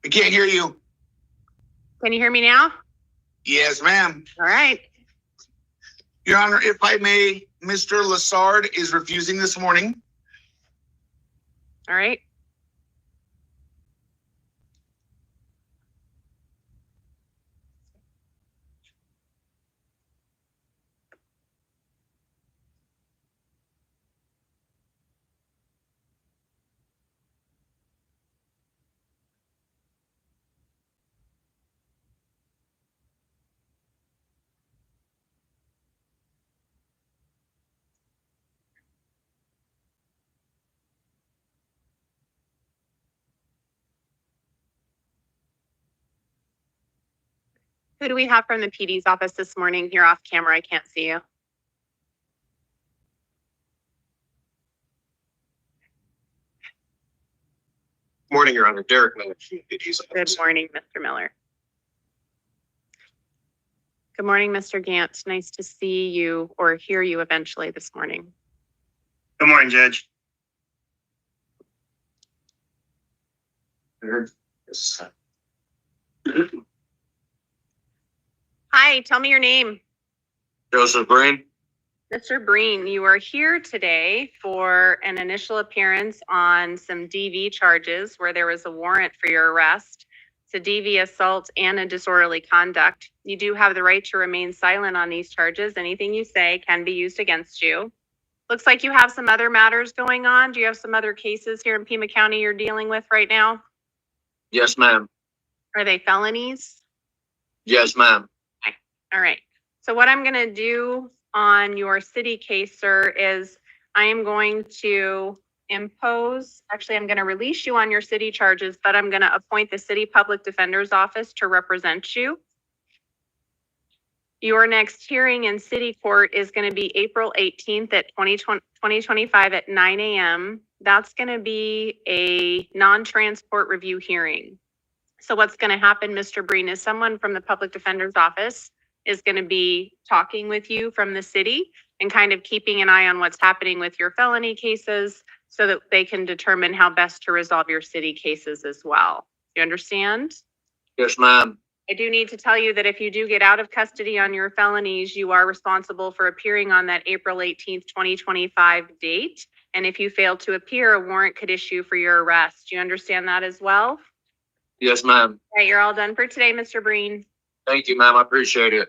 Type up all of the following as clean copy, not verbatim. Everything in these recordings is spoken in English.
I can't hear you. Can you hear me now? Yes, ma'am. All right. Your Honor, if I may, Mr. Lassard is refusing this morning. All right. Who do we have from the PD's office this morning? You're off camera. I can't see you. Morning, Your Honor. Derek Miller from the PD's office. Good morning, Mr. Miller. Good morning, Mr. Gant. Nice to see you or hear you eventually this morning. Good morning, Judge. Hi, tell me your name. Joseph Breen. Mr. Breen, you are here today for an initial appearance on some DV charges where there was a warrant for your arrest. It's a DV assault and a disorderly conduct. You do have the right to remain silent on these charges. Anything you say can be used against you. Looks like you have some other matters going on. Do you have some other cases here in Pima County you're dealing with right now? Yes, ma'am. Are they felonies? Yes, ma'am. Okay. All right. So what I'm going to do on your city case, sir, is I am going to impose, actually, I'm going to release you on your city charges, but I'm going to appoint the city public defender's office to represent you. Your next hearing in city court is going to be April 18th at 2025 at 9 a.m. That's going to be a non-transport review hearing. So what's going to happen, Mr. Breen, is someone from the public defender's office is going to be talking with you from the city and kind of keeping an eye on what's happening with your felony cases so that they can determine how best to resolve your city cases as well. You understand? Yes, ma'am. I do need to tell you that if you do get out of custody on your felonies, you are responsible for appearing on that April 18th, 2025 date. And if you fail to appear, a warrant could issue for your arrest. Do you understand that as well? Yes, ma'am. All right, you're all done for today, Mr. Breen. Thank you, ma'am. I appreciate it.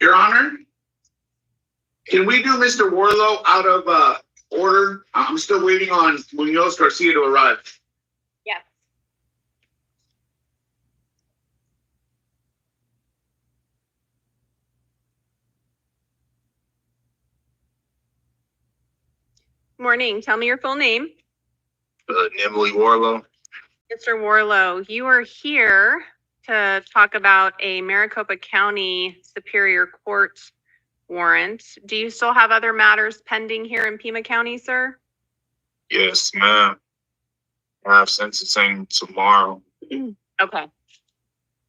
Your Honor, can we do Mr. Warlow out of order? I'm still waiting on Munoz Garcia to arrive. Yes. Morning. Tell me your full name. Emily Warlow. Mr. Warlow, you are here to talk about a Maricopa County Superior Court warrant. Do you still have other matters pending here in Pima County, sir? Yes, ma'am. I have sentencing tomorrow. Okay.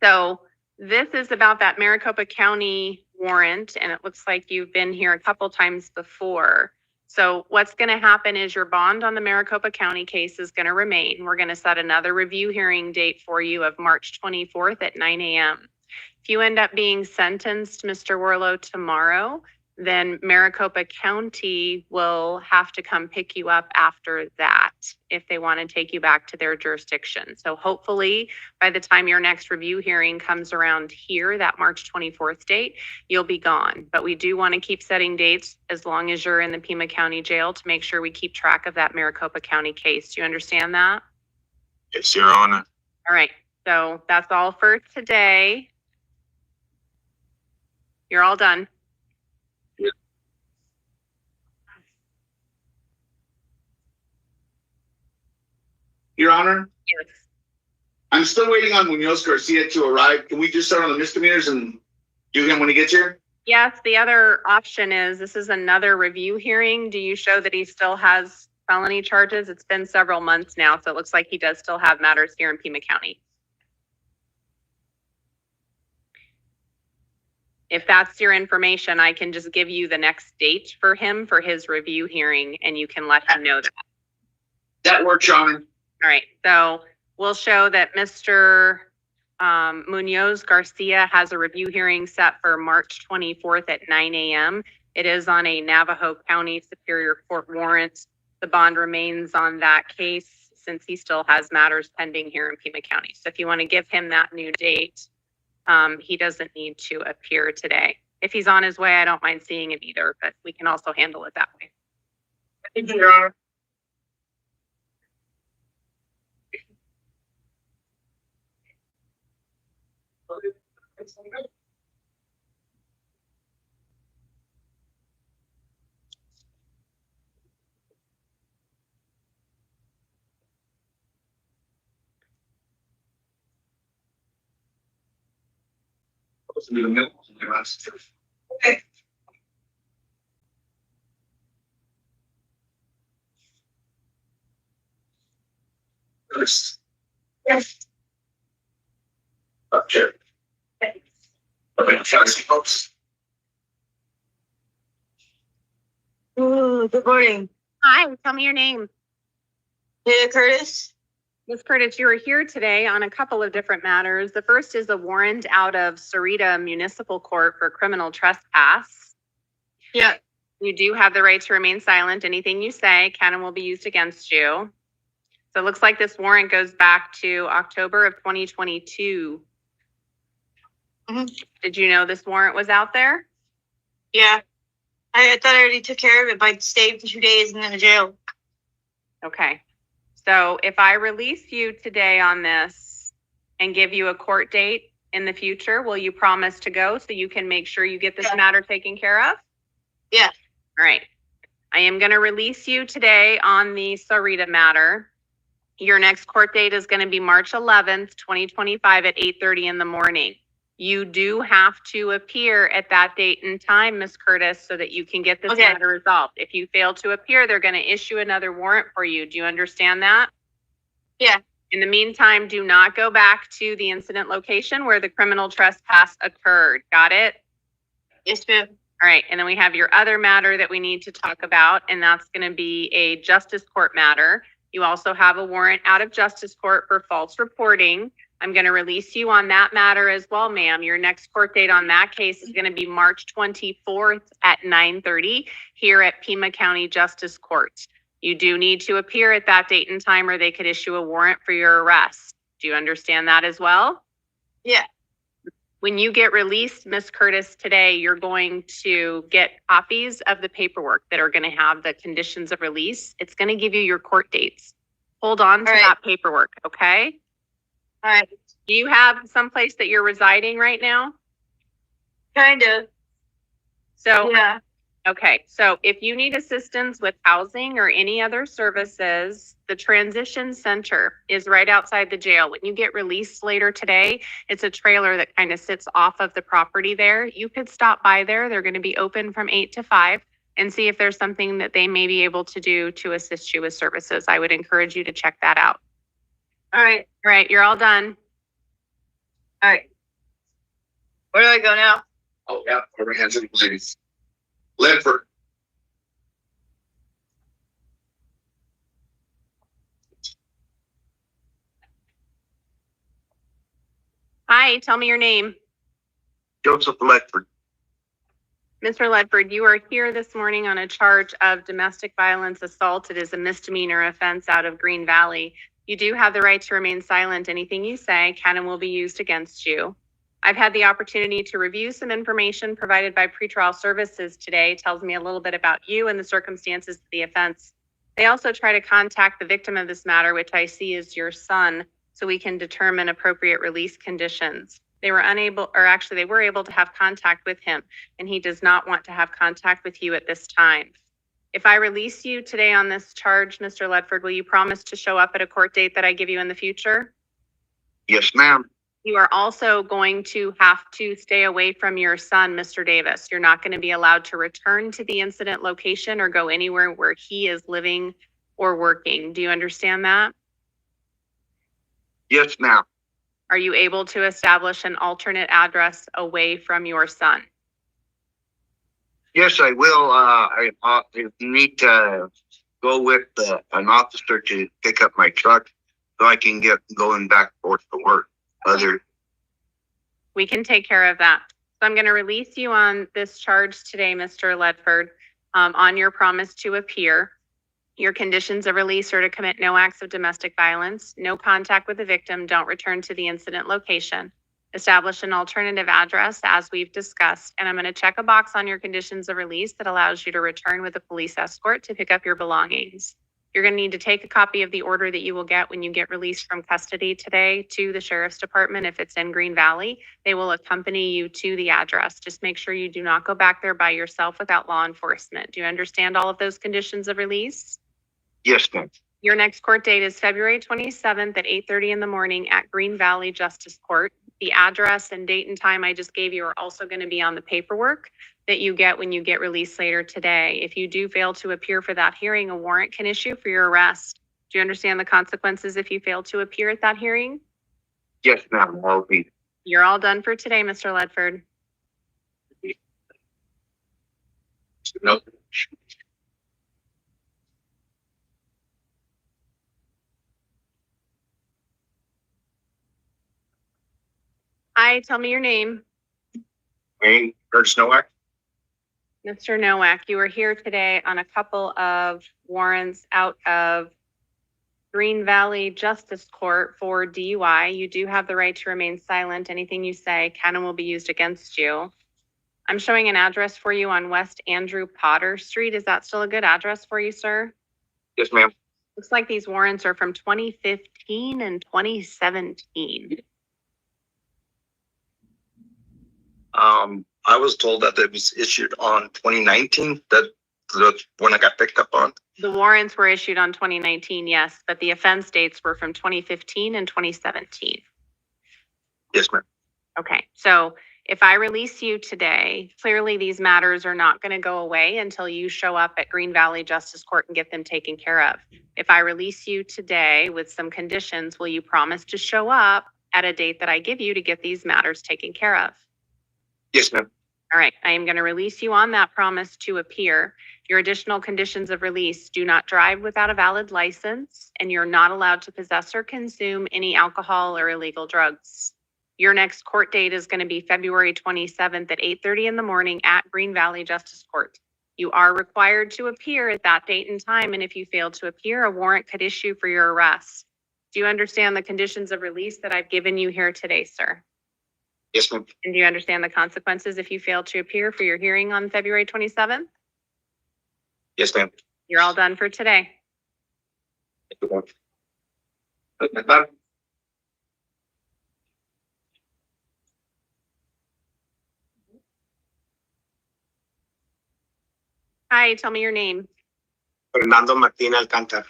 So this is about that Maricopa County warrant, and it looks like you've been here a couple times before. So what's going to happen is your bond on the Maricopa County case is going to remain. We're going to set another review hearing date for you of March 24th at 9 a.m. If you end up being sentenced, Mr. Warlow, tomorrow, then Maricopa County will have to come pick you up after that if they want to take you back to their jurisdiction. So hopefully by the time your next review hearing comes around here, that March 24th date, you'll be gone. But we do want to keep setting dates as long as you're in the Pima County Jail to make sure we keep track of that Maricopa County case. Do you understand that? Yes, Your Honor. All right. So that's all for today. You're all done. Your Honor, Yes. I'm still waiting on Munoz Garcia to arrive. Can we just start on the misdemeanors and do him when he gets here? Yes, the other option is this is another review hearing. Do you show that he still has felony charges? It's been several months now, so it looks like he does still have matters here in Pima County. If that's your information, I can just give you the next date for him for his review hearing, and you can let him know that. That works, Your Honor. All right, so we'll show that Mr. Munoz Garcia has a review hearing set for March 24th at 9 a.m. It is on a Navajo County Superior Court warrant. The bond remains on that case since he still has matters pending here in Pima County. So if you want to give him that new date, he doesn't need to appear today. If he's on his way, I don't mind seeing him either, but we can also handle it that way. Thank you, Your Honor. Supposed to be the middle. Okay. Yes. Up, Chair. Okay, folks. Ooh, good morning. Hi, tell me your name. Leah Curtis. Ms. Curtis, you are here today on a couple of different matters. The first is a warrant out of Sarita Municipal Court for criminal trespass. Yeah. You do have the right to remain silent. Anything you say can and will be used against you. So it looks like this warrant goes back to October of 2022. Did you know this warrant was out there? Yeah. I thought I already took care of it by staying for 2 days and then in jail. Okay. So if I release you today on this and give you a court date in the future, will you promise to go so you can make sure you get this matter taken care of? Yeah. All right. I am going to release you today on the Sarita matter. Your next court date is going to be March 11th, 2025 at 8:30 in the morning. You do have to appear at that date and time, Ms. Curtis, so that you can get this matter resolved. If you fail to appear, they're going to issue another warrant for you. Do you understand that? Yeah. In the meantime, do not go back to the incident location where the criminal trespass occurred. Got it? Yes, ma'am. All right. And then we have your other matter that we need to talk about, and that's going to be a justice court matter. You also have a warrant out of justice court for false reporting. I'm going to release you on that matter as well, ma'am. Your next court date on that case is going to be March 24th at 9:30 here at Pima County Justice Court. You do need to appear at that date and time or they could issue a warrant for your arrest. Do you understand that as well? Yeah. When you get released, Ms. Curtis, today, you're going to get copies of the paperwork that are going to have the conditions of release. It's going to give you your court dates. Hold on to that paperwork, okay? All right. Do you have someplace that you're residing right now? Kind of. So, Yeah. okay. So if you need assistance with housing or any other services, the transition center is right outside the jail. When you get released later today, it's a trailer that kind of sits off of the property there. You could stop by there. They're going to be open from 8 to 5 and see if there's something that they may be able to do to assist you with services. I would encourage you to check that out. All right. All right, you're all done. All right. Where do I go now? Oh, yeah, over hands and ladies. Ledford. Hi, tell me your name. Joseph Ledford. Mr. Ledford, you are here this morning on a charge of domestic violence assault. It is a misdemeanor offense out of Green Valley. You do have the right to remain silent. Anything you say can and will be used against you. I've had the opportunity to review some information provided by pretrial services today. It tells me a little bit about you and the circumstances of the offense. They also try to contact the victim of this matter, which I see is your son, so we can determine appropriate release conditions. They were able to have contact with him, and he does not want to have contact with you at this time. If I release you today on this charge, Mr. Ledford, will you promise to show up at a court date that I give you in the future? Yes, ma'am. You are also going to have to stay away from your son, Mr. Davis. You're not going to be allowed to return to the incident location or go anywhere where he is living or working. Do you understand that? Yes, ma'am. Are you able to establish an alternate address away from your son? Yes, I will. I need to go with an officer to pick up my truck so I can get going back and forth to work. We can take care of that. So I'm going to release you on this charge today, Mr. Ledford, on your promise to appear. Your conditions of release are to commit no acts of domestic violence, no contact with the victim, don't return to the incident location, establish an alternative address as we've discussed, and I'm going to check a box on your conditions of release that allows you to return with a police escort to pick up your belongings. You're going to need to take a copy of the order that you will get when you get released from custody today to the sheriff's department. If it's in Green Valley, they will accompany you to the address. Just make sure you do not go back there by yourself without law enforcement. Do you understand all of those conditions of release? Yes, ma'am. Your next court date is February 27th at 8:30 in the morning at Green Valley Justice Court. The address and date and time I just gave you are also going to be on the paperwork that you get when you get released later today. If you do fail to appear for that hearing, a warrant can issue for your arrest. Do you understand the consequences if you fail to appear at that hearing? Yes, ma'am. I'll be. You're all done for today, Mr. Ledford. No. Hi, tell me your name. Wayne Curtis Nowak. Mr. Nowak, you are here today on a couple of warrants out of Green Valley Justice Court for DUI. You do have the right to remain silent. Anything you say can and will be used against you. I'm showing an address for you on West Andrew Potter Street. Is that still a good address for you, sir? Yes, ma'am. Looks like these warrants are from 2015 and 2017. I was told that it was issued on 2019. That's when I got picked up on. The warrants were issued on 2019, yes, but the offense dates were from 2015 and 2017. Yes, ma'am. Okay, so if I release you today, clearly these matters are not going to go away until you show up at Green Valley Justice Court and get them taken care of. If I release you today with some conditions, will you promise to show up at a date that I give you to get these matters taken care of? Yes, ma'am. All right, I am going to release you on that promise to appear. Your additional conditions of release: do not drive without a valid license, and you're not allowed to possess or consume any alcohol or illegal drugs. Your next court date is going to be February 27th at 8:30 in the morning at Green Valley Justice Court. You are required to appear at that date and time, and if you fail to appear, a warrant could issue for your arrest. Do you understand the conditions of release that I've given you here today, sir? Yes, ma'am. And do you understand the consequences if you fail to appear for your hearing on February 27th? Yes, ma'am. You're all done for today. Hi, tell me your name. Fernando Martin Alcántar.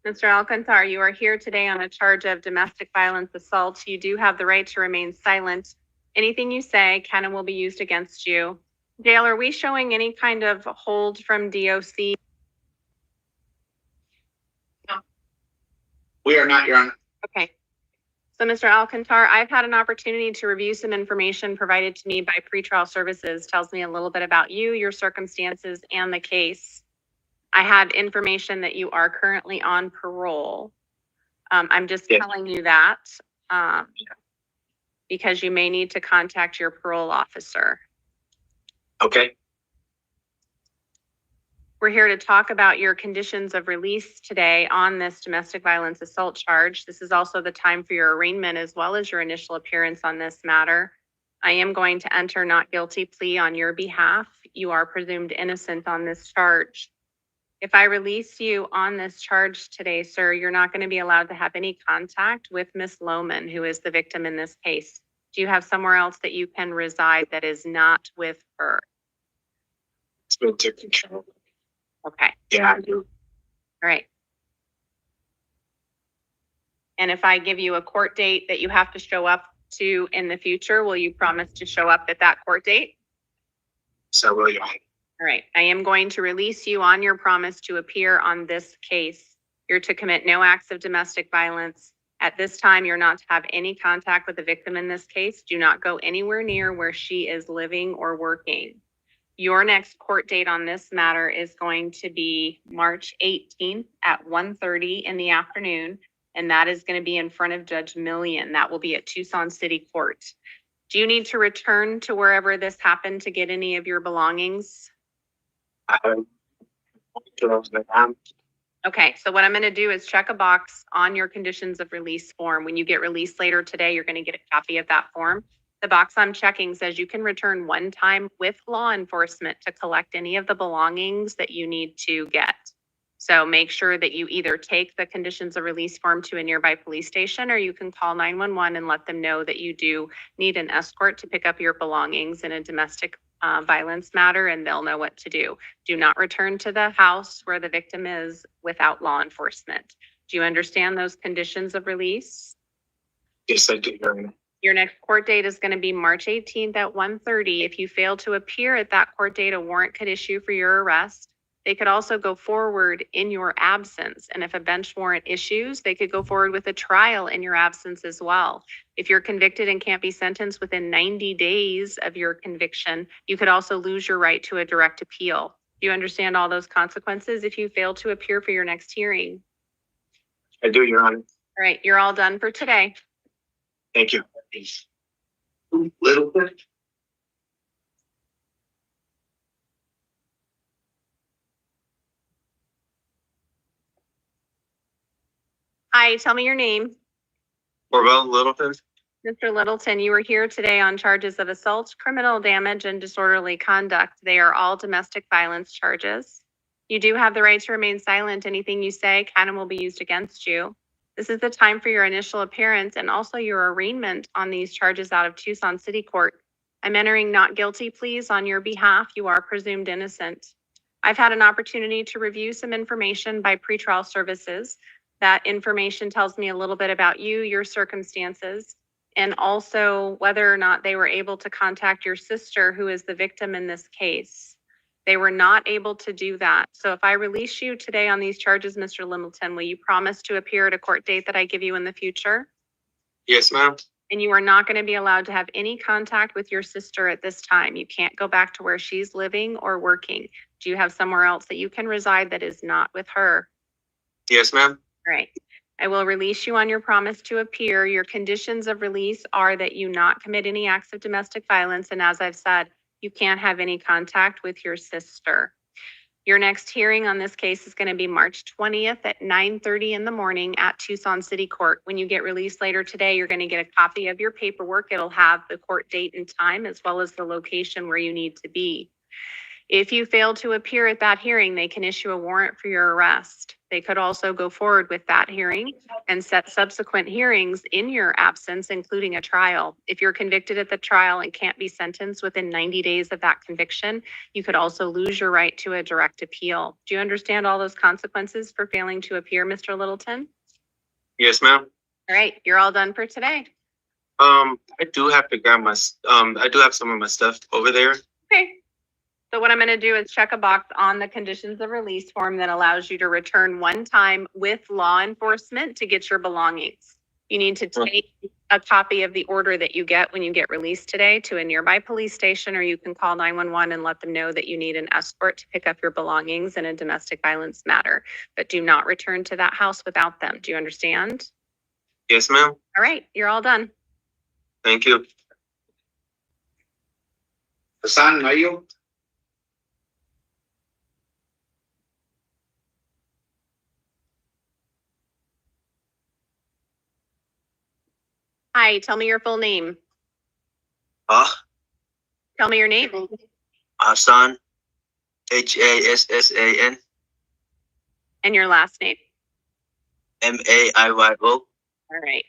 Mr. Alcantar, you are here today on a charge of domestic violence assault. You do have the right to remain silent. Anything you say can and will be used against you. Dale, are we showing any kind of hold from DOC? We are not, Your Honor. Okay. So, Mr. Alcantar, I've had an opportunity to review some information provided to me by pretrial services. Tells me a little bit about you, your circumstances, and the case. I had information that you are currently on parole. I'm just telling you that because you may need to contact your parole officer. Okay. We're here to talk about your conditions of release today on this domestic violence assault charge. This is also the time for your arraignment as well as your initial appearance on this matter. I am going to enter not guilty plea on your behalf. You are presumed innocent on this charge. If I release you on this charge today, sir, you're not going to be allowed to have any contact with Miss Lohman, who is the victim in this case. Do you have somewhere else that you can reside that is not with her? It's been taken care of. Okay. Yeah, I do. All right. And if I give you a court date that you have to show up to in the future, will you promise to show up at that court date? So will you? All right. I am going to release you on your promise to appear on this case. You're to commit no acts of domestic violence. At this time, you're not to have any contact with the victim in this case. Do not go anywhere near where she is living or working. Your next court date on this matter is going to be March 18th at 1:30 in the afternoon, and that is going to be in front of Judge Millian. That will be at Tucson City Court. Do you need to return to wherever this happened to get any of your belongings? Okay, so what I'm going to do is check a box on your conditions of release form. When you get released later today, you're going to get a copy of that form. The box I'm checking says you can return one time with law enforcement to collect any of the belongings that you need to get. So make sure that you either take the conditions of release form to a nearby police station, or you can call 911 and let them know that you do need an escort to pick up your belongings in a domestic violence matter, and they'll know what to do. Do not return to the house where the victim is without law enforcement. Do you understand those conditions of release? Yes, I do. Your next court date is going to be March 18th at 1:30. If you fail to appear at that court date, a warrant could issue for your arrest. They could also go forward in your absence. And if a bench warrant issues, they could go forward with a trial in your absence as well. If you're convicted and can't be sentenced within 90 days of your conviction, you could also lose your right to a direct appeal. Do you understand all those consequences if you fail to appear for your next hearing? I do, Your Honor. All right, you're all done for today. Thank you. Little bit. Hi, tell me your name. Orville Littleton. Mr. Littleton, you were here today on charges of assault, criminal damage, and disorderly conduct. They are all domestic violence charges. You do have the right to remain silent. Anything you say can and will be used against you. This is the time for your initial appearance and also your arraignment on these charges out of Tucson City Court. I'm entering not guilty pleas on your behalf. You are presumed innocent. I've had an opportunity to review some information by pretrial services. That information tells me a little bit about you, your circumstances, and also whether or not they were able to contact your sister, who is the victim in this case. They were not able to do that. So if I release you today on these charges, Mr. Littleton, will you promise to appear at a court date that I give you in the future? Yes, ma'am. And you are not going to be allowed to have any contact with your sister at this time. You can't go back to where she's living or working. Do you have somewhere else that you can reside that is not with her? Yes, ma'am. All right. I will release you on your promise to appear. Your conditions of release are that you not commit any acts of domestic violence. And as I've said, you can't have any contact with your sister. Your next hearing on this case is going to be March 20th at 9:30 in the morning at Tucson City Court. When you get released later today, you're going to get a copy of your paperwork. It'll have the court date and time as well as the location where you need to be. If you fail to appear at that hearing, they can issue a warrant for your arrest. They could also go forward with that hearing and set subsequent hearings in your absence, including a trial. If you're convicted at the trial and can't be sentenced within 90 days of that conviction, you could also lose your right to a direct appeal. Do you understand all those consequences for failing to appear, Mr. Littleton? Yes, ma'am. All right, you're all done for today. I do have to grab my, I do have some of my stuff over there. Okay. So what I'm going to do is check a box on the conditions of release form that allows you to return one time with law enforcement to get your belongings. You need to take a copy of the order that you get when you get released today to a nearby police station, or you can call 911 and let them know that you need an escort to pick up your belongings in a domestic violence matter. But do not return to that house without them. Do you understand? Yes, ma'am. All right, you're all done. Thank you. Hassan, are you? Hi, tell me your full name. Tell me your name. Hassan, Hassan, And your last name. Maiyvo. All right.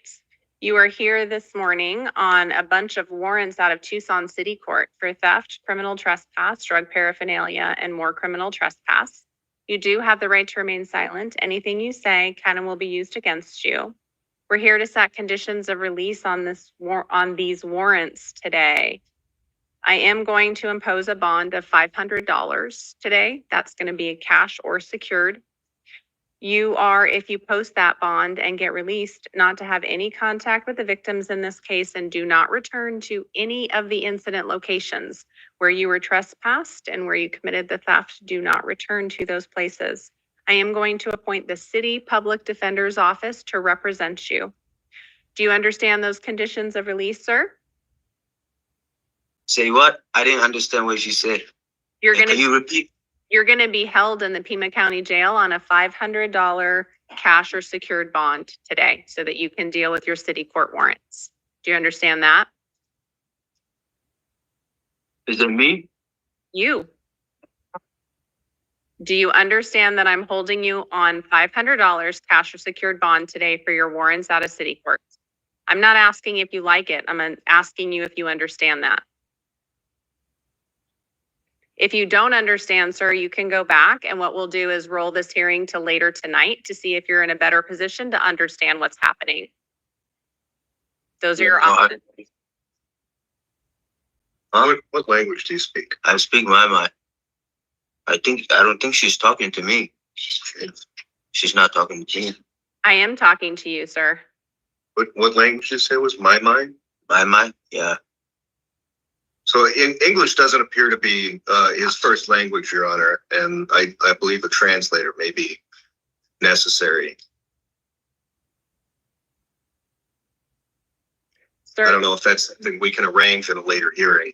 You are here this morning on a bunch of warrants out of Tucson City Court for theft, criminal trespass, drug paraphernalia, and more criminal trespass. You do have the right to remain silent. Anything you say can and will be used against you. We're here to set conditions of release on these warrants today. I am going to impose a bond of $500 today. That's going to be cash or secured. You are, if you post that bond and get released, not to have any contact with the victims in this case and do not return to any of the incident locations where you were trespassed and where you committed the theft. Do not return to those places. I am going to appoint the City Public Defender's Office to represent you. Do you understand those conditions of release, sir? Say what? I didn't understand what you said. Can you repeat? You're going to be held in the Pima County Jail on a $500 cash or secured bond today so that you can deal with your city court warrants. Do you understand that? Is it me? You. Do you understand that I'm holding you on $500 cash or secured bond today for your warrants out of city court? I'm not asking if you like it. I'm asking you if you understand that. If you don't understand, sir, you can go back, and what we'll do is roll this hearing to later tonight to see if you're in a better position to understand what's happening. Those are your options. What language do you speak? I speak my mind. I don't think she's talking to me. She's not talking to me. I am talking to you, sir. What language did you say was my mind? My mind? Yeah. So in English doesn't appear to be his first language, Your Honor, and I believe a translator may be necessary. Sir, I don't know if that's something we can arrange in a later hearing.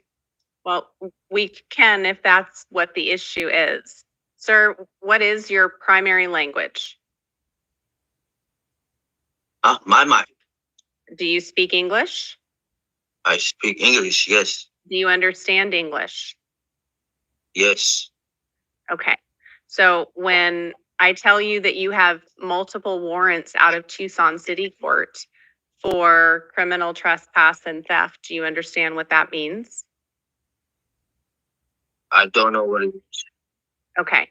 well, we can if that's what the issue is. Sir, what is your primary language? My mind. Do you speak English? I speak English, yes. Do you understand English? Yes. Okay. So when I tell you that you have multiple warrants out of Tucson City Court for criminal trespass and theft, do you understand what that means? I don't know what it is. Okay.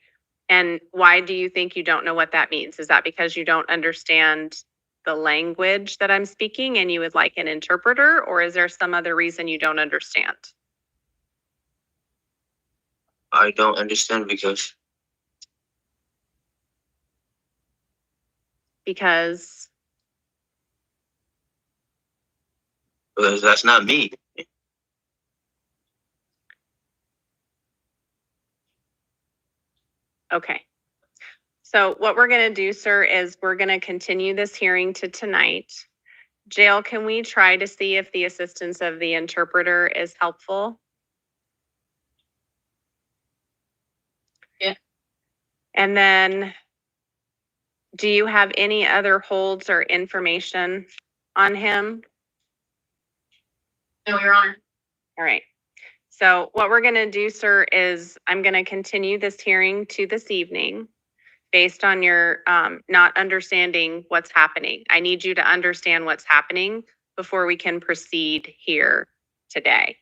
And why do you think you don't know what that means? Is that because you don't understand the language that I'm speaking and you would like an interpreter, or is there some other reason you don't understand? I don't understand because that's not me. Okay. So what we're going to do, sir, is we're going to continue this hearing to tonight. Jail, can we try to see if the assistance of the interpreter is helpful? Yeah. And then, do you have any other holds or information on him? No, Your Honor. All right. So what we're going to do, sir, is I'm going to continue this hearing to this evening based on your not understanding what's happening. I need you to understand what's happening before we can proceed here today.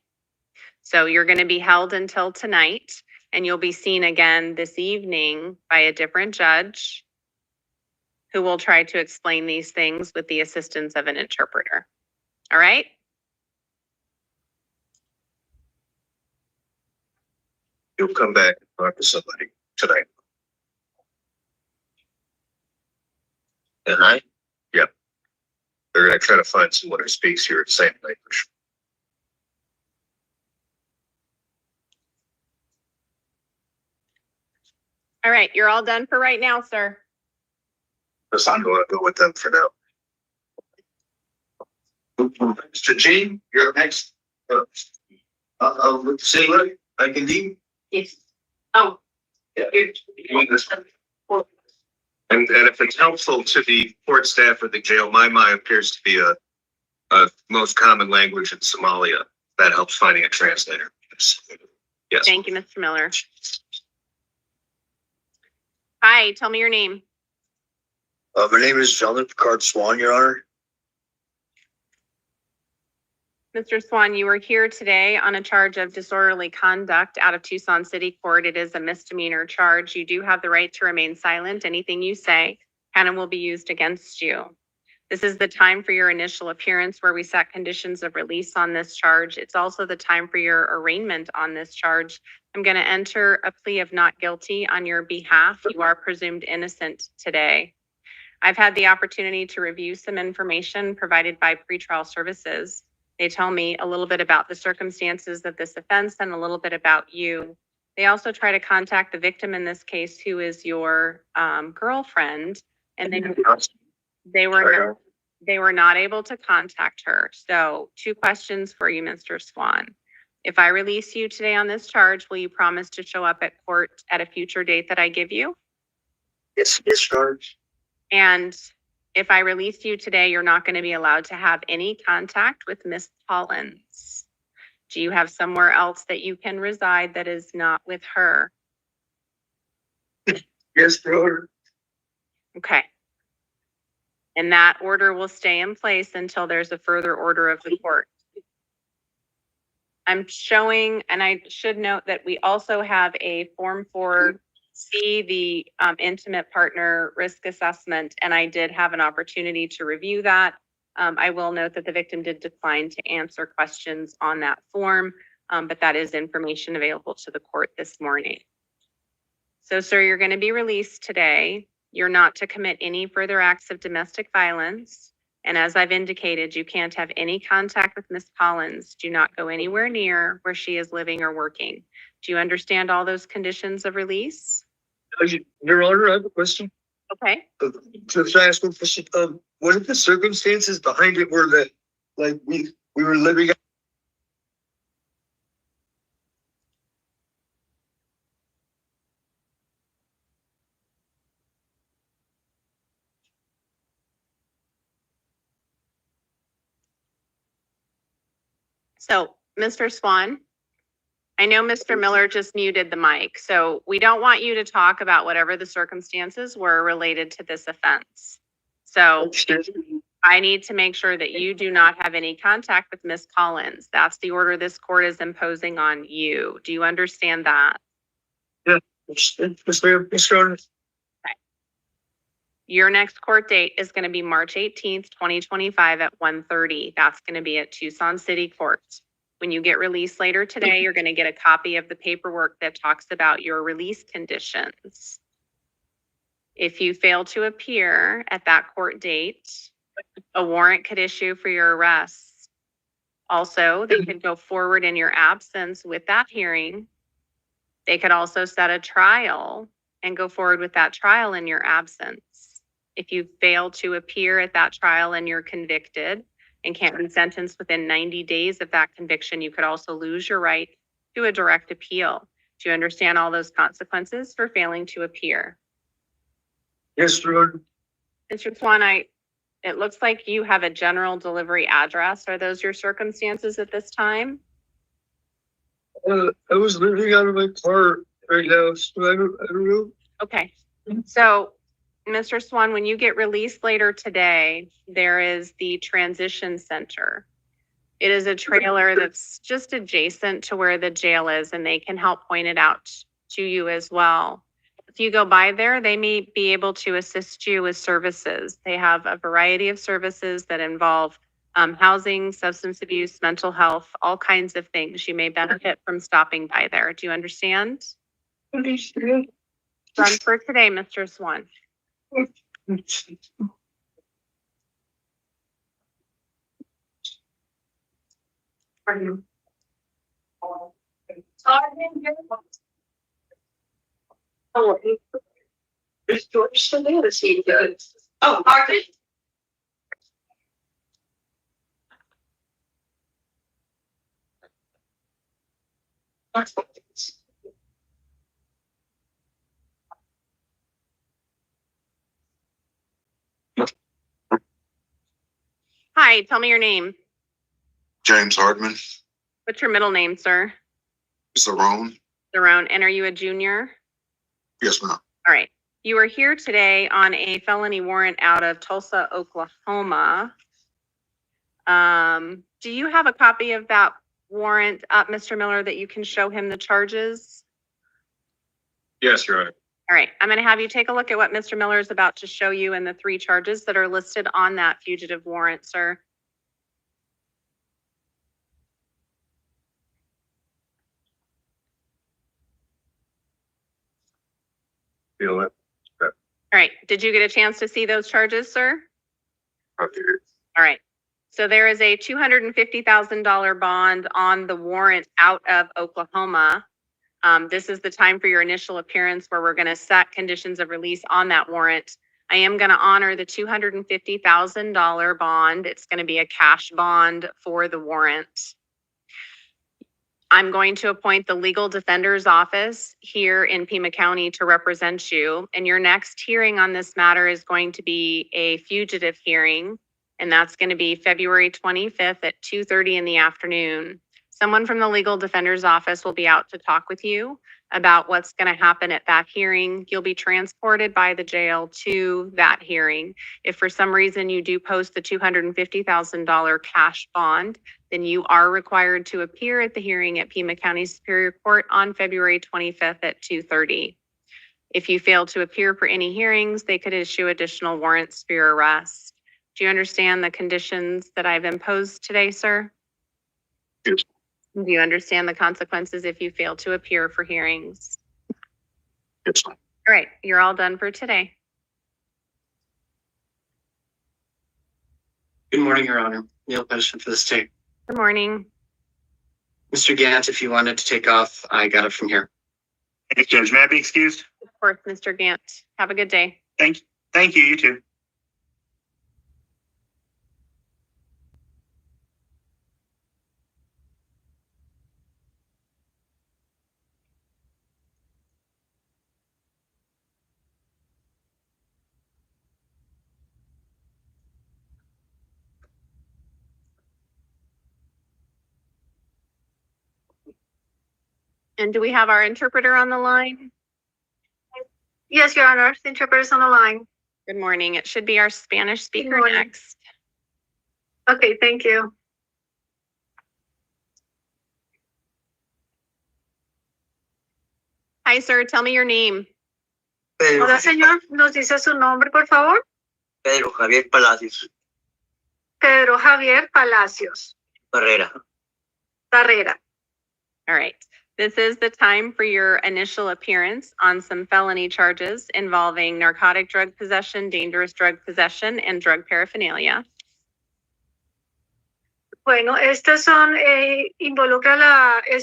So you're going to be held until tonight, and you'll be seen again this evening by a different judge who will try to explain these things with the assistance of an interpreter. All right? You'll come back and talk to somebody tonight. Tonight? There's We're gonna try to find someone who speaks your same language. All right, you're all done for right now, sir. So I'm going to go with them for now. Mr. G, you're up next. Say what? I can leave. Yes. Oh. Yeah. And if it's helpful to the court staff or the jail, my appears to be a most common language in Somalia. That helps finding a translator. Yes. Thank you, Mr. Miller. Hi, tell me your name. My name is Jonathan Picard Swan, Your Honor. Mr. Swan, you are here today on a charge of disorderly conduct out of Tucson City Court. It is a misdemeanor charge. You do have the right to remain silent. Anything you say can and will be used against you. This is the time for your initial appearance where we set conditions of release on this charge. It's also the time for your arraignment on this charge. I'm going to enter a plea of not guilty on your behalf. You are presumed innocent today. I've had the opportunity to review some information provided by pretrial services. They tell me a little bit about the circumstances of this offense and a little bit about you. They also try to contact the victim in this case, who is your girlfriend, and they were not able to contact her. So 2 questions for you, Mr. Swan. If I release you today on this charge, will you promise to show up at court at a future date that I give you? Yes, Sarge. And if I release you today, you're not going to be allowed to have any contact with Miss Collins. Do you have somewhere else that you can reside that is not with her? Yes, Your Honor. Okay. And that order will stay in place until there's a further order of the court. I'm showing, and I should note that we also have a Form 4C, the intimate partner risk assessment, and I did have an opportunity to review that. I will note that the victim did decline to answer questions on that form, but that is information available to the court this morning. So, sir, you're going to be released today. You're not to commit any further acts of domestic violence. And as I've indicated, you can't have any contact with Miss Collins. Do not go anywhere near where she is living or working. Do you understand all those conditions of release? Your Honor, I have a question. Okay. Should I ask one question? What are the circumstances behind it where that, like, we were living? So, Mr. Swan, I know Mr. Miller just muted the mic, so we don't want you to talk about whatever the circumstances were related to this offense. So I need to make sure that you do not have any contact with Miss Collins. That's the order this court is imposing on you. Do you understand that? Yeah, Mr. Honor. Okay. Your next court date is going to be March 18th, 2025 at 1:30. That's going to be at Tucson City Court. When you get released later today, you're going to get a copy of the paperwork that talks about your release conditions. If you fail to appear at that court date, a warrant could issue for your arrest. Also, they could go forward in your absence with that hearing. They could also set a trial and go forward with that trial in your absence. If you fail to appear at that trial and you're convicted and can't be sentenced within 90 days of that conviction, you could also lose your right to a direct appeal. Do you understand all those consequences for failing to appear? Yes, Your Honor. Mr. Swan, it looks like you have a general delivery address. Are those your circumstances at this time? I was living out of my car right now, so I don't know. Okay. So, Mr. Swan, when you get released later today, there is the transition center. It is a trailer that's just adjacent to where the jail is, and they can help point it out to you as well. If you go by there, they may be able to assist you with services. They have a variety of services that involve housing, substance abuse, mental health, all kinds of things. You may benefit from stopping by there. Do you understand? Understand. Done for today, Mr. Swan. Oh, Martin. Hi, tell me your name. James Hardman, What's your middle name, sir? Zarone. Theron. And are you a junior? Yes, ma'am. All right. You are here today on a felony warrant out of Tulsa, Oklahoma. Do you have a copy of that warrant up, Mr. Miller, that you can show him the charges? Yes, Your Honor. All right. I'm going to have you take a look at what Mr. Miller is about to show you and the 3 charges that are listed on that fugitive warrant, sir. Feel it. All right. Did you get a chance to see those charges, sir? Right here. All right. So there is a $250,000 bond on the warrant out of Oklahoma. This is the time for your initial appearance where we're going to set conditions of release on that warrant. I am going to honor the $250,000 bond. It's going to be a cash bond for the warrant. I'm going to appoint the legal defender's office here in Pima County to represent you. And your next hearing on this matter is going to be a fugitive hearing. And that's going to be February 25th at 2:30 in the afternoon. Someone from the legal defender's office will be out to talk with you about what's going to happen at that hearing. You'll be transported by the jail to that hearing. If for some reason you do post the $250,000 cash bond, then you are required to appear at the hearing at Pima County Superior Court on February 25th at 2:30. If you fail to appear for any hearings, they could issue additional warrants for your arrest. Do you understand the conditions that I've imposed today, sir? Yes. Do you understand the consequences if you fail to appear for hearings? Yes, ma'am. All right, you're all done for today. Good morning, Your Honor. Neil Patterson for the state. Good morning. Mr. Gant, if you wanted to take off, I got it from here. Thanks, Judge. May I be excused? Of course, Mr. Gant. Have a good day. Thank you. You too. And do we have our interpreter on the line? Yes, Your Honor. The interpreter is on the line. Good morning. It should be our Spanish speaker morning. next. Okay, thank you. Hi, sir. Tell me your name. Hola, señor. ¿Nos dice su nombre, por favor? Pedro Javier Palacios Pedro Javier Palacios Barrera. Barrera. All right. This is the time for your initial appearance on some felony charges involving narcotic drug possession, dangerous drug possession, and drug paraphernalia. Bueno, estas son, es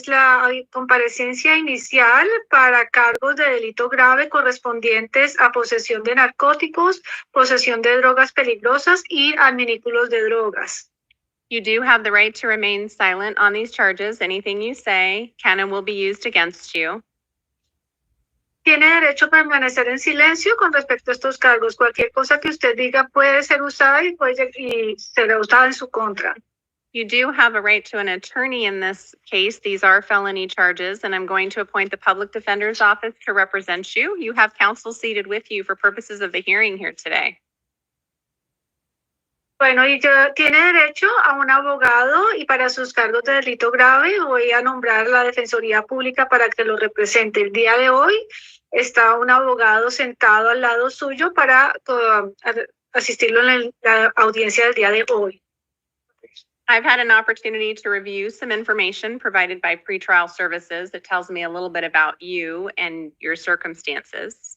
la comparecencia inicial para cargos de delito grave correspondientes a posesión de narcóticos, posesión de drogas peligrosas y adminículos de drogas. You do have the right to remain silent on these charges. Anything you say can and will be used against you. Tiene derecho a permanecer en silencio con respecto a estos cargos. Cualquier cosa que usted diga puede ser usada y será usada en su contra. You do have a right to an attorney in this case. These are felony charges, and I'm going to appoint the public defender's office to represent you. You have counsel seated with you for purposes of the hearing here today. Bueno, y tiene derecho a un abogado y para sus cargos de delito grave voy a nombrar la Defensoría Pública para que lo represente. El día de hoy está un abogado sentado al lado suyo para asistirlo en la audiencia del día de hoy. I've had an opportunity to review some information provided by pretrial services that tells me a little bit about you and your circumstances.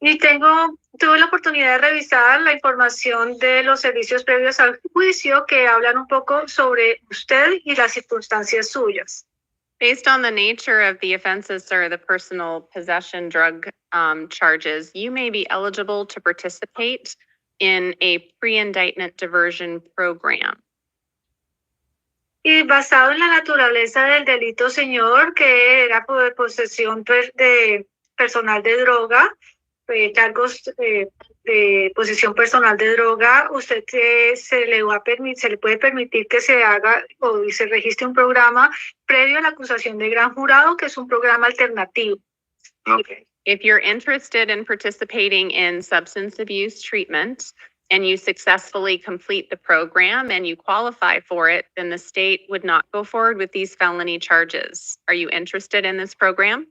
Y tengo tuve la oportunidad de revisar la información de los servicios previos al juicio que hablan un poco sobre usted y las circunstancias suyas. Based on the nature of the offenses or the personal possession drug charges, you may be eligible to participate in a pre-indictment diversion program. Y basado en la naturaleza del delito, señor, que era por posesión de personal de droga, cargos de posesión personal de droga, usted se le puede permitir que se haga o se registre un programa previo a la acusación de gran jurado, que es un programa alternativo. Okay. If you're interested in participating in substance abuse treatment and you successfully complete the program and you qualify for it, then the state would not go forward with these felony charges. Are you interested in this program?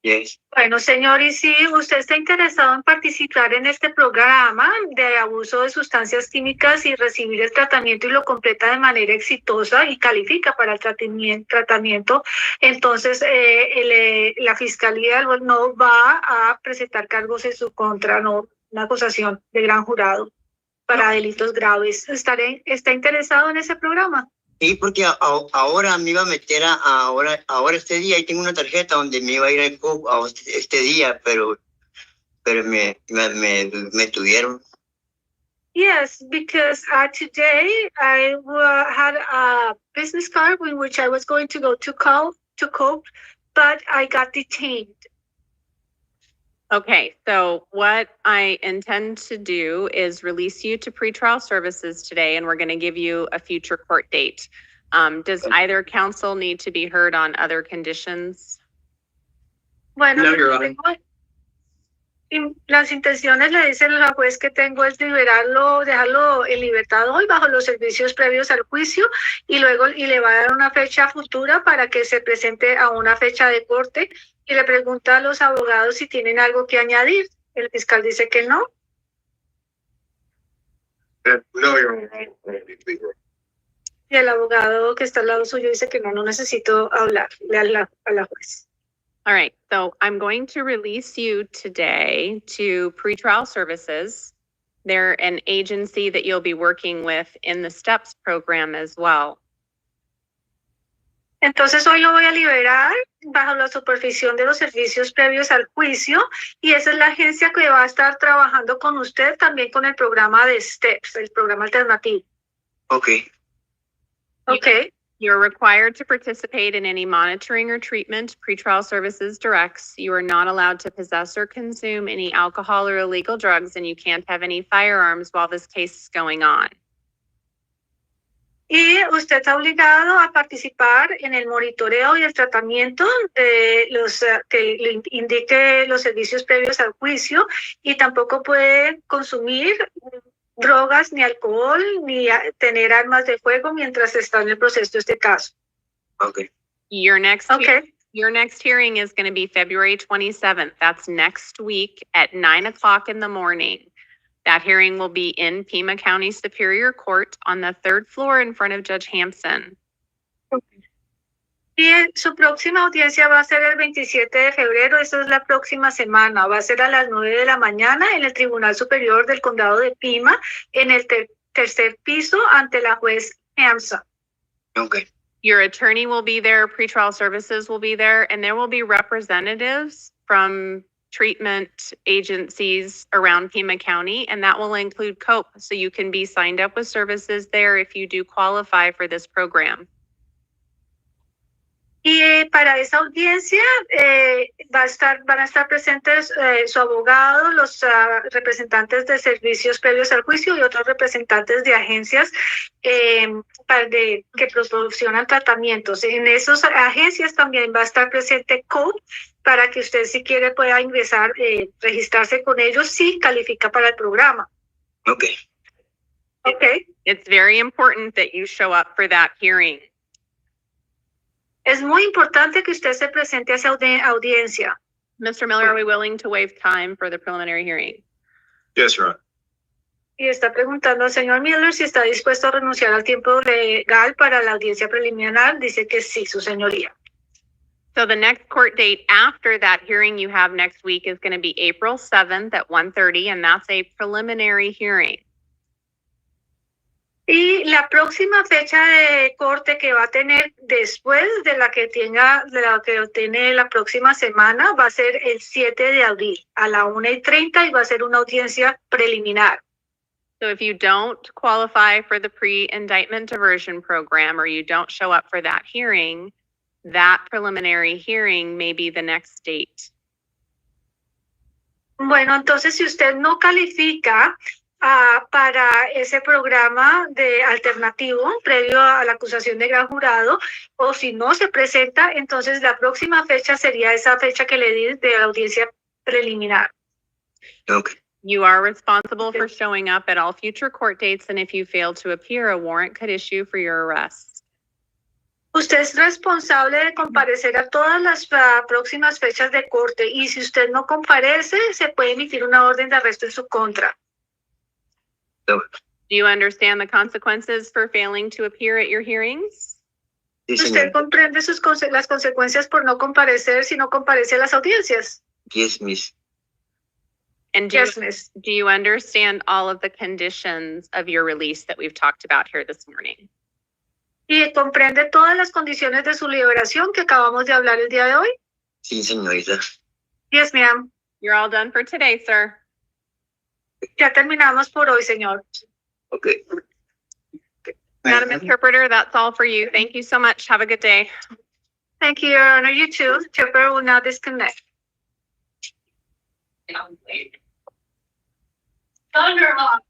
Yes. Bueno, señor, y si usted está interesado en participar en este programa de abuso de sustancias químicas y recibir el tratamiento y lo completa de manera exitosa y califica para el tratamiento, entonces la fiscalía no va a presentar cargos en su contra, no una acusación de gran jurado para delitos graves. ¿Está interesado en ese programa? Sí, porque ahora me iba a meter ahora este día y tengo una tarjeta donde me iba a ir al club este día, pero me tuvieron. Yes, because today I had a business card in which I was going to go to court, but I got detained. Okay, so what I intend to do is release you to pretrial services today, and we're going to give you a future court date. Does either counsel need to be heard on other conditions? Bueno, No, Your Honor. las intenciones le dicen a la juez que tengo es liberarlo, dejarlo en libertad hoy bajo los servicios previos al juicio y luego le va a dar una fecha futura para que se presente a una fecha de corte y le pregunta a los abogados si tienen algo que añadir. El fiscal dice que no. No, Your Honor. Y el abogado que está al lado suyo dice que no necesito hablarle a la juez. All right, so I'm going to release you today to pretrial services. They're an agency that you'll be working with in the STEPS program as well. Entonces hoy lo voy a liberar bajo la supervisión de los servicios previos al juicio y esa es la agencia que va a estar trabajando con usted también con el programa de STEPS, el programa alternativo. Okay. Okay. You're required to participate in any monitoring or treatment pretrial services directs. You are not allowed to possess or consume any alcohol or illegal drugs, and you can't have any firearms while this case is going on. Y usted está obligado a participar en el monitoreo y el tratamiento de los que le indique los servicios previos al juicio y tampoco puede consumir drogas, ni alcohol, ni tener armas de fuego mientras está en el proceso de este caso. Okay. Your next Okay. Your next hearing is going to be February 27th. That's next week at 9 o'clock in the morning. That hearing will be in Pima County Superior Court on the 3rd floor in front of Judge Hampson. Y su próxima audiencia va a ser el 27 de febrero, esa es la próxima semana, va a ser a las 9 de la mañana en el Tribunal Superior del Condado de Pima, en el tercer piso ante la juez Hampson. Okay. Your attorney will be there, pretrial services will be there, and there will be representatives from treatment agencies around Pima County, and that will include COPE, so you can be signed up with services there if you do qualify for this program. Y para esa audiencia van a estar presentes su abogado, los representantes de servicios previos al juicio y otros representantes de agencias que proporcionan tratamientos. En esas agencias también va a estar presente COPE para que usted si quiere pueda ingresar, registrarse con ellos si califica para el programa. Okay. Okay. It's very important that you show up for that hearing. Es muy importante que usted se presente a esa audiencia. Mr. Miller, are we willing to waive time for the preliminary hearing? Yes, Your Honor. Y está preguntando al señor Miller si está dispuesto a renunciar al tiempo legal para la audiencia preliminar. Dice que sí, su señoría. So the next court date after that hearing you have next week is going to be April 7th at 1:30, and that's a preliminary hearing. Y la próxima fecha de corte que va a tener después de la que tiene la próxima semana va a ser el 7 de abril a la 1:30 y va a ser una audiencia preliminar. So if you don't qualify for the pre-indictment diversion program or you don't show up for that hearing, that preliminary hearing may be the next date. Bueno, entonces si usted no califica para ese programa de alternativo previo a la acusación de gran jurado, o si no se presenta, entonces la próxima fecha sería esa fecha que le di de la audiencia preliminar. Okay. You are responsible for showing up at all future court dates, and if you fail to appear, a warrant could issue for your arrest. Usted es responsable de comparecer a todas las próximas fechas de corte, y si usted no comparece, se puede emitir una orden de arresto en su contra. Do you understand the consequences for failing to appear at your hearings? Sí, ¿Usted señor. comprende las consecuencias por no comparecer si no comparece a las audiencias? Yes, miss. And Yes, miss. do you understand all of the conditions of your release that we've talked about here this morning? ¿Y comprende todas las condiciones de su liberación que acabamos de hablar el día de hoy? Sí, señorita. Yes, ma'am. You're all done for today, sir. Ya terminamos por hoy, señor. Okay. Madam Interpreter, that's all for you. Thank you so much. Have a good day. Thank you, Your Honor. You too. Interpreter will now disconnect. Thunderhawk.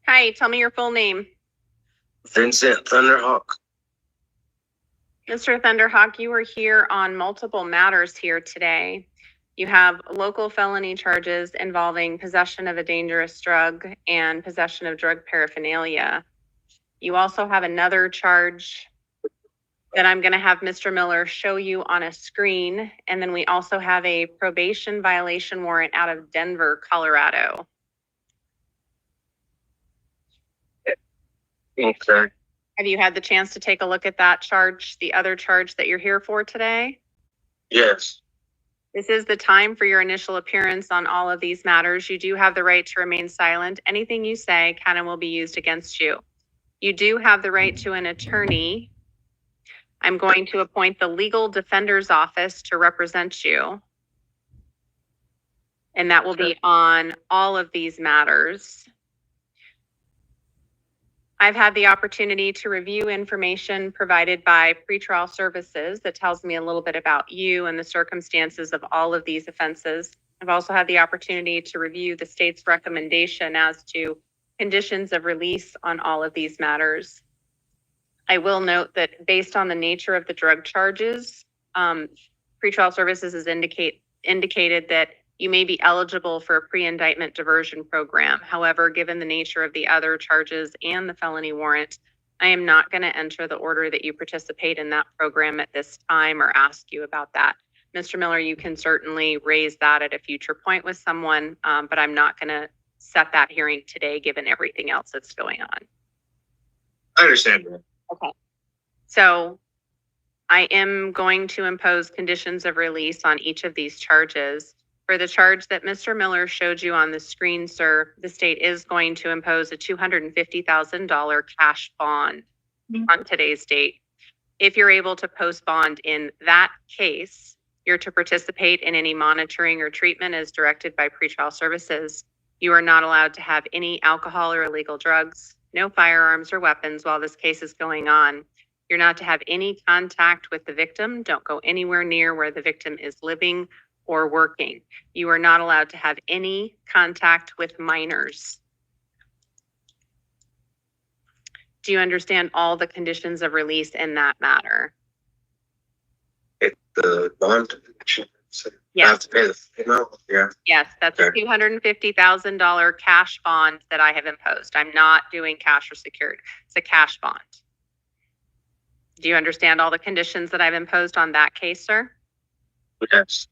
Hi, tell me your full name. Vincent Thunderhawk. Mr. Thunderhawk, you are here on multiple matters here today. You have local felony charges involving possession of a dangerous drug and possession of drug paraphernalia. You also have another charge that I'm going to have Mr. Miller show you on a screen. And then we also have a probation violation warrant out of Denver, Colorado. Okay. Have you had the chance to take a look at that charge, the other charge that you're here for today? Yes. This is the time for your initial appearance on all of these matters. You do have the right to remain silent. Anything you say can and will be used against you. You do have the right to an attorney. I'm going to appoint the legal defender's office to represent you. And that will be on all of these matters. I've had the opportunity to review information provided by pretrial services that tells me a little bit about you and the circumstances of all of these offenses. I've also had the opportunity to review the state's recommendation as to conditions of release on all of these matters. I will note that based on the nature of the drug charges, pretrial services has indicated that you may be eligible for a pre-indictment diversion program. However, given the nature of the other charges and the felony warrant, I am not going to enter the order that you participate in that program at this time or ask you about that. Mr. Miller, you can certainly raise that at a future point with someone, but I'm not going to set that hearing today given everything else that's going on. I understand. Okay. So I am going to impose conditions of release on each of these charges. For the charge that Mr. Miller showed you on the screen, sir, the state is going to impose a $250,000 cash bond on today's date. If you're able to post bond in that case, you're to participate in any monitoring or treatment as directed by pretrial services. You are not allowed to have any alcohol or illegal drugs, no firearms or weapons while this case is going on. You're not to have any contact with the victim. Don't go anywhere near where the victim is living or working. You are not allowed to have any contact with minors. Do you understand all the conditions of release in that matter? the bond. Yes. Have to pay the amount, yeah. Yes, that's a Okay. $250,000 cash bond that I have imposed. I'm not doing cash or secured. It's a cash bond. Do you understand all the conditions that I've imposed on that case, sir? Yes.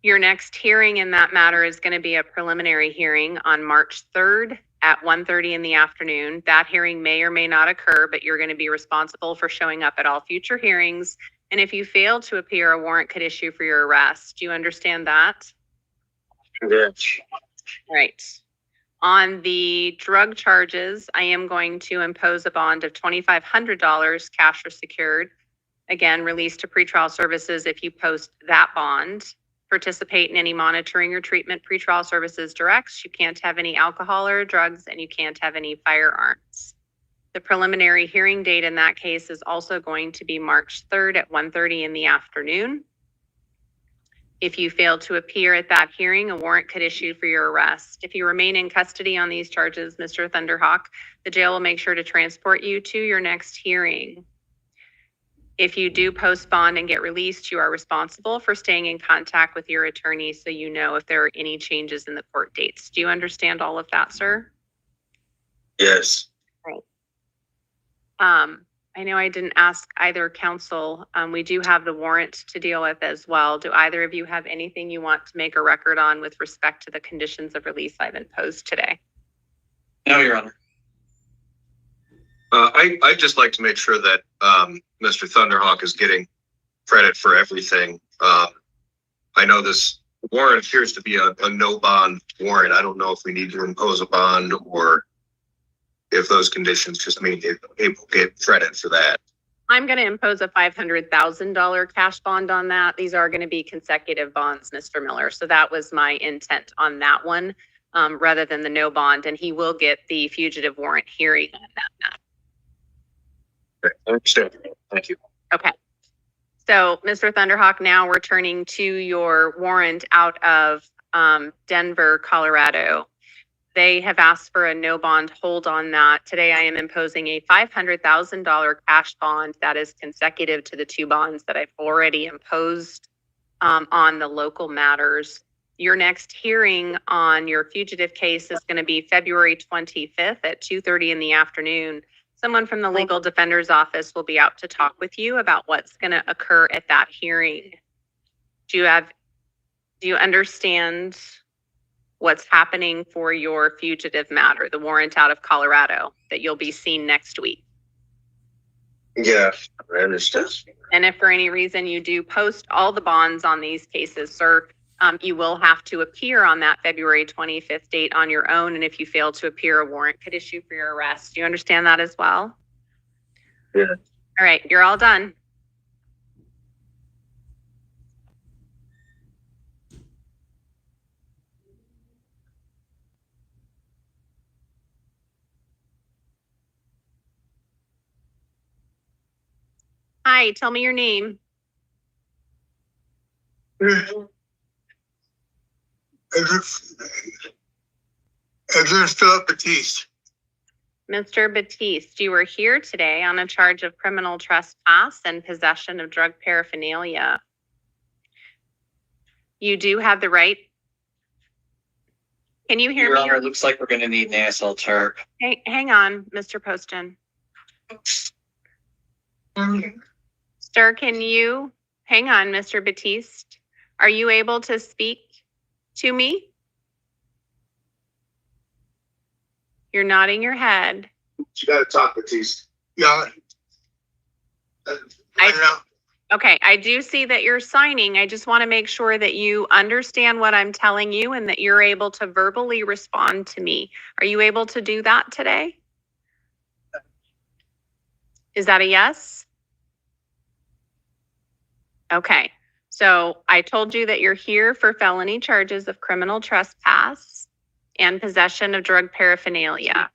Your next hearing in that matter is going to be a preliminary hearing on March 3rd at 1:30 in the afternoon. That hearing may or may not occur, but you're going to be responsible for showing up at all future hearings. And if you fail to appear, a warrant could issue for your arrest. Do you understand that? Yes. Right. On the drug charges, I am going to impose a bond of $2,500, cash or secured. Again, released to pretrial services if you post that bond. Participate in any monitoring or treatment pretrial services directs. You can't have any alcohol or drugs, and you can't have any firearms. The preliminary hearing date in that case is also going to be March 3rd at 1:30 in the afternoon. If you fail to appear at that hearing, a warrant could issue for your arrest. If you remain in custody on these charges, Mr. Thunderhawk, the jail will make sure to transport you to your next hearing. If you do post bond and get released, you are responsible for staying in contact with your attorney so you know if there are any changes in the court dates. Do you understand all of that, sir? Yes. I know I didn't ask either counsel. We do have the warrant to deal with as well. Do either of you have anything you want to make a record on with respect to the conditions of release I've imposed today? No, Your Honor. I'd just like to make sure that Mr. Thunderhawk is getting credit for everything. I know this warrant appears to be a no bond warrant. I don't know if we need to impose a bond or if those conditions just mean people get credit for that. I'm going to impose a $500,000 cash bond on that. These are going to be consecutive bonds, Mr. Miller. So that was my intent on that one, rather than the no bond. And he will get the fugitive warrant hearing on that matter. Okay, I understand. Thank you. Okay. So, Mr. Thunderhawk, now we're turning to your warrant out of Denver, Colorado. They have asked for a no bond hold on that. Today, I am imposing a $500,000 cash bond that is consecutive to the two bonds that I've already imposed on the local matters. Your next hearing on your fugitive case is going to be February 25th at 2:30 in the afternoon. Someone from the legal defender's office will be out to talk with you about what's going to occur at that hearing. Do you understand what's happening for your fugitive matter, the warrant out of Colorado that you'll be seen next week? Yeah, I understand. And if for any reason you do post all the bonds on these cases, sir, you will have to appear on that February 25th date on your own. And if you fail to appear, a warrant could issue for your arrest. Do you understand that as well? Yeah. All right, you're all done. Hi, tell me your name. Philip Batiste. Mr. Batiste, you were here today on a charge of criminal trespass and possession of drug paraphernalia. You do have the right. Can you hear Your me? Honor, it looks like we're going to need an ASL Turk. Hang on, Mr. Poston. Sir, can you hang on, Mr. Batiste? Are you able to speak to me? You're nodding your head. You gotta talk, Batiste. Yeah. I know. Okay, I do see that you're signing. I just want to make sure that you understand what I'm telling you and that you're able to verbally respond to me. Are you able to do that today? Is that a yes? Okay, so I told you that you're here for felony charges of criminal trespass and possession of drug paraphernalia.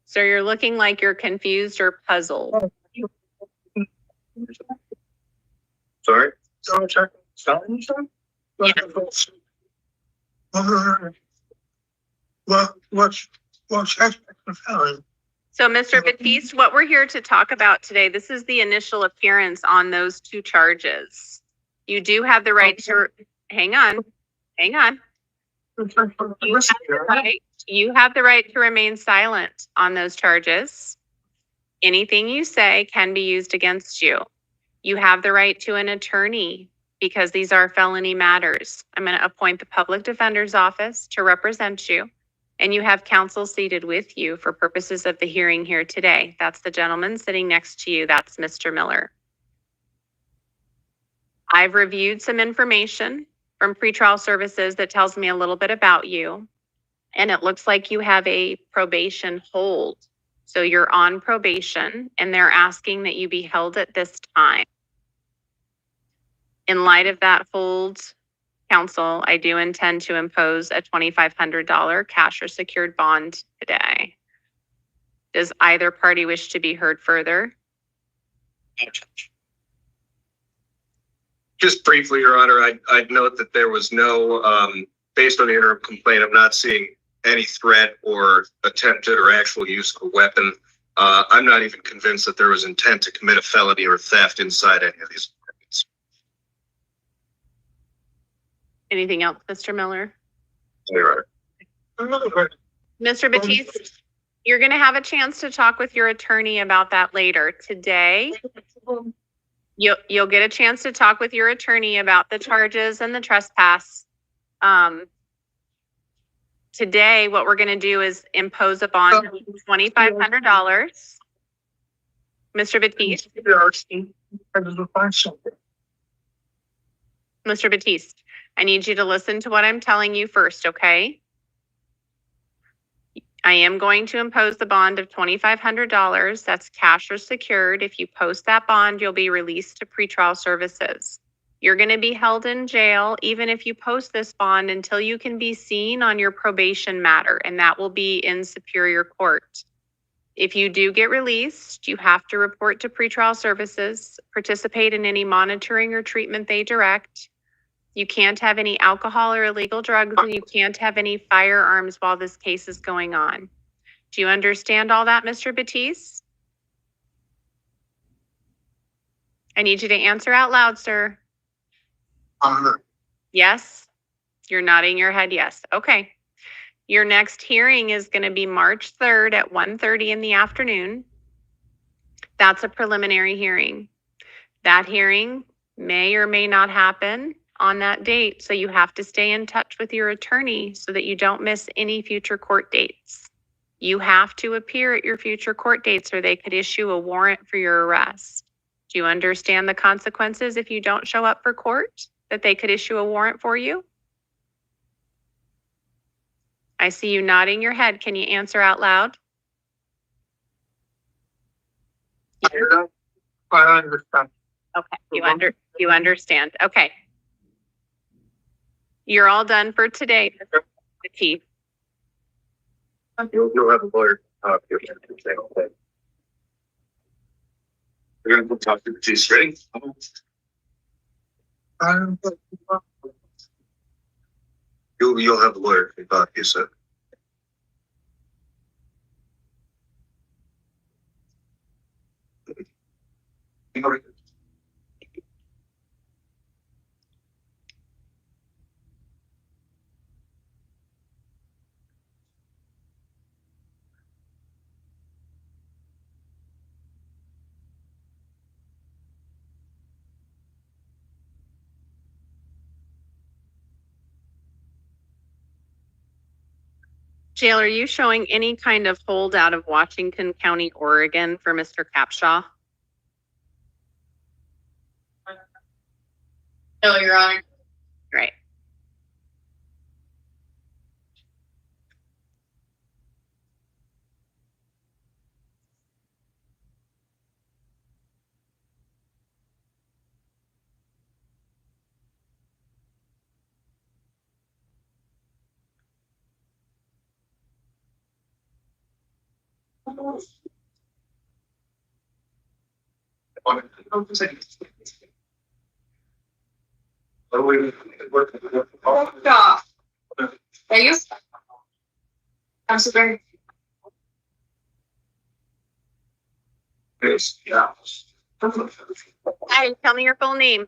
So you're looking like you're confused or puzzled. Sorry? Yeah. What's the felon? So, Mr. Batiste, what we're here to talk about today, this is the initial appearance on those two charges. You do have the right to, hang on. You have the right to remain silent on those charges. Anything you say can be used against you. You have the right to an attorney because these are felony matters. I'm going to appoint the public defender's office to represent you, and you have counsel seated with you for purposes of the hearing here today. That's the gentleman sitting next to you. That's Mr. Miller. I've reviewed some information from pretrial services that tells me a little bit about you, and it looks like you have a probation hold. So you're on probation, and they're asking that you be held at this time. In light of that hold, counsel, I do intend to impose a $2,500 cash or secured bond today. Does either party wish to be heard further? Just briefly, Your Honor, I'd note that there was no, based on the interim complaint, I'm not seeing any threat or attempted or actual use of a weapon. I'm not even convinced that there was intent to commit a felony or theft inside any of these apartments. Anything else, Mr. Miller? Your Honor. Mr. Batiste, you're going to have a chance to talk with your attorney about that later. Today, you'll get a chance to talk with your attorney about the charges and the trespass. Today, what we're going to do is impose a bond of $2,500. Mr. Batiste. Mr. Batiste, I need you to listen to what I'm telling you first, okay? I am going to impose the bond of $2,500. That's cash or secured. If you post that bond, you'll be released to pretrial services. You're going to be held in jail even if you post this bond until you can be seen on your probation matter, and that will be in Superior Court. If you do get released, you have to report to pretrial services, participate in any monitoring or treatment they direct. You can't have any alcohol or illegal drugs, and you can't have any firearms while this case is going on. Do you understand all that, Mr. Batiste? I need you to answer out loud, sir. Yes? You're nodding your head yes. Okay. Your next hearing is going to be March 3rd at 1:30 in the afternoon. That's a preliminary hearing. That hearing may or may not happen on that date, so you have to stay in touch with your attorney so that you don't miss any future court dates. You have to appear at your future court dates or they could issue a warrant for your arrest. Do you understand the consequences if you don't show up for court? That they could issue a warrant for you? I see you nodding your head. Can you answer out loud? I understand. Okay, you understand. Okay. You're all done for today, Mr. Chief. You'll have a lawyer. We're going to go talk to the chief. Ready? You'll have a lawyer. You said. Jail, are you showing any kind of hold out of Washington County, Oregon for Mr. Capshaw? No, Your Honor. Right. Stop. Yayo? Councilor? Yeah. Hi, tell me your full name.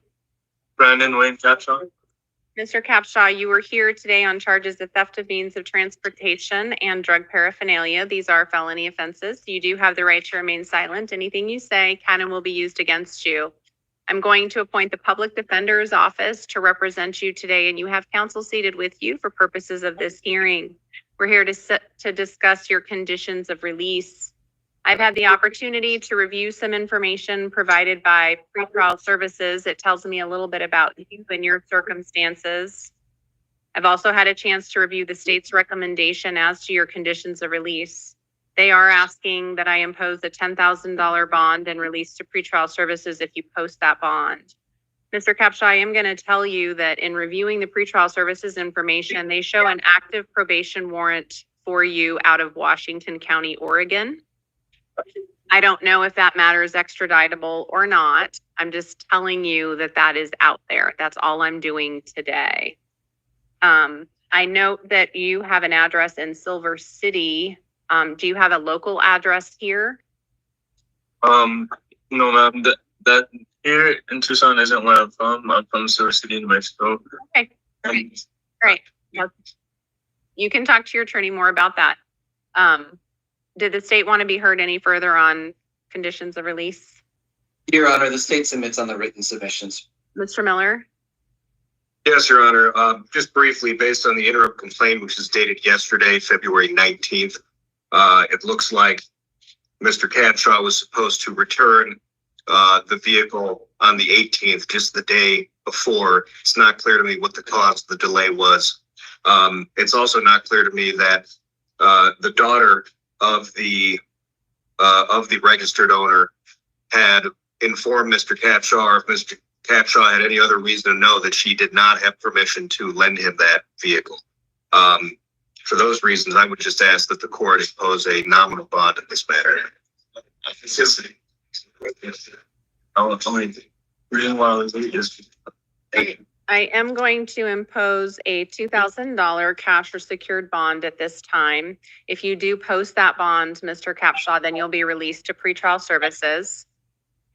Brandon Wayne Capshaw. Mr. Capshaw, you were here today on charges of theft of means of transportation and drug paraphernalia. These are felony offenses. You do have the right to remain silent. Anything you say can and will be used against you. I'm going to appoint the public defender's office to represent you today, and you have counsel seated with you for purposes of this hearing. We're here to discuss your conditions of release. I've had the opportunity to review some information provided by pretrial services. It tells me a little bit about you and your circumstances. I've also had a chance to review the state's recommendation as to your conditions of release. They are asking that I impose a $10,000 bond and release to pretrial services if you post that bond. Mr. Capshaw, I am going to tell you that in reviewing the pretrial services information, they show an active probation warrant for you out of Washington County, Oregon. I don't know if that matter is extraditable or not. I'm just telling you that that is out there. That's all I'm doing today. I note that you have an address in Silver City. Do you have a local address here? No, ma'am. That here in Tucson isn't where I'm from. I'm from Silver City, New Mexico. Okay. Great. You can talk to your attorney more about that. Did the state want to be heard any further on conditions of release? Your Honor, the state submits on the written submissions. Mr. Miller? Yes, Your Honor. Just briefly, based on the interim complaint, which is dated yesterday, February 19th, it looks like Mr. Capshaw was supposed to return the vehicle on the 18th, just the day before. It's not clear to me what the cause of the delay was. It's also not clear to me that the daughter of the registered owner had informed Mr. Capshaw, or if Mr. Capshaw had any other reason to know that she did not have permission to lend him that vehicle. For those reasons, I would just ask that the court impose a nominal bond in this matter. I am going to impose a $2,000 cash or secured bond at this time. If you do post that bond, Mr. Capshaw, then you'll be released to pretrial services.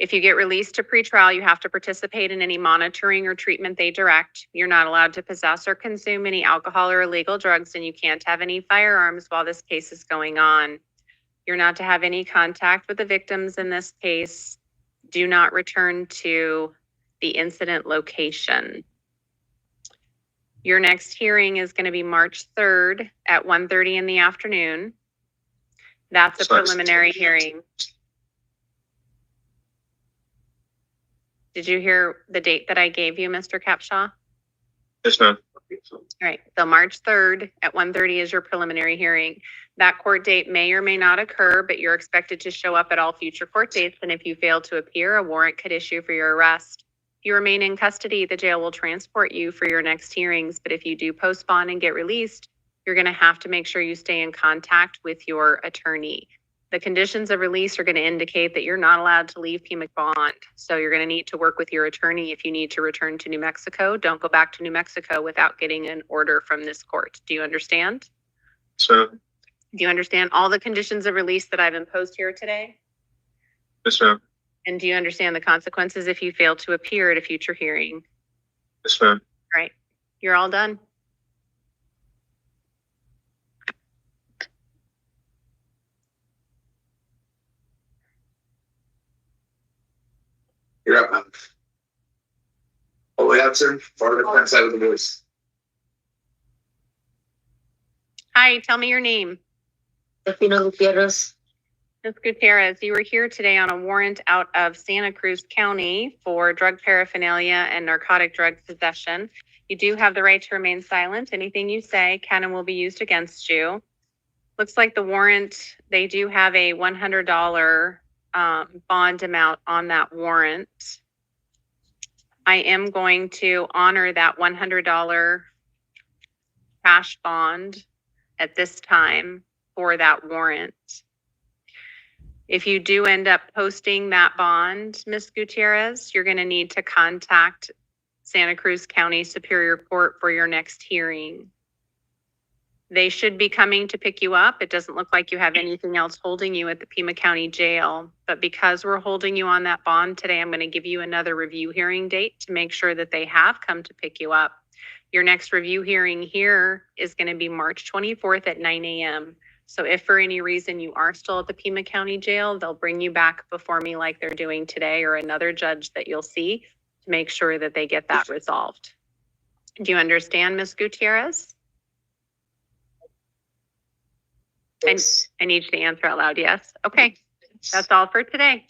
If you get released to pretrial, you have to participate in any monitoring or treatment they direct. You're not allowed to possess or consume any alcohol or illegal drugs, and you can't have any firearms while this case is going on. You're not to have any contact with the victims in this case. Do not return to the incident location. Your next hearing is going to be March 3rd at 1:30 in the afternoon. That's a preliminary hearing. Did you hear the date that I gave you, Mr. Capshaw? Yes, ma'am. All right, so March 3rd at 1:30 is your preliminary hearing. That court date may or may not occur, but you're expected to show up at all future court dates. And if you fail to appear, a warrant could issue for your arrest. If you remain in custody, the jail will transport you for your next hearings. But if you do postpone and get released, you're going to have to make sure you stay in contact with your attorney. The conditions of release are going to indicate that you're not allowed to leave Pima bond. So you're going to need to work with your attorney if you need to return to New Mexico. Don't go back to New Mexico without getting an order from this court. Do you understand? So, Do you understand all the conditions of release that I've imposed here today? yes, ma'am. And do you understand the consequences if you fail to appear at a future hearing? Yes, ma'am. All right, you're all done. You're up, man. All the way up, sir. Far to the front side of the voice. Hi, tell me your name. Gutierrez. Ms. Gutierrez, you were here today on a warrant out of Santa Cruz County for drug paraphernalia and narcotic drug possession. You do have the right to remain silent. Anything you say can and will be used against you. Looks like the warrant, they do have a $100 bond amount on that warrant. I am going to honor that $100 cash bond at this time for that warrant. If you do end up posting that bond, Ms. Gutierrez, you're going to need to contact Santa Cruz County Superior Court for your next hearing. They should be coming to pick you up. It doesn't look like you have anything else holding you at the Pima County Jail. But because we're holding you on that bond today, I'm going to give you another review hearing date to make sure that they have come to pick you up. Your next review hearing here is going to be March 24th at 9 a.m. So if for any reason you are still at the Pima County Jail, they'll bring you back before me like they're doing today, or another judge that you'll see, to make sure that they get that resolved. Do you understand, Ms. Gutierrez? Yes. I need you to answer out loud, yes? Okay, that's all for today.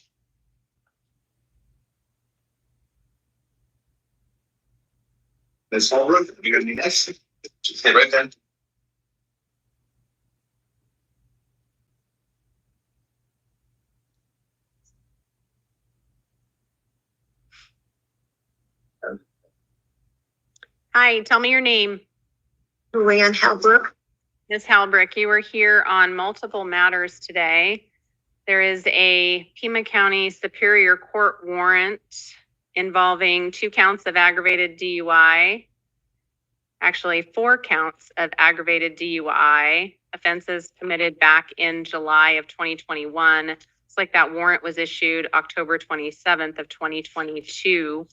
Ms. Holbrook, you gonna need next? Stay right then. Hi, tell me your name. Luann Halbrook. Ms. Halbrick, you are here on multiple matters today. There is a Pima County Superior Court warrant involving 2 counts of aggravated DUI. Actually, 4 counts of aggravated DUI offenses committed back in July of 2021. It's like that warrant was issued October 27th of 2022.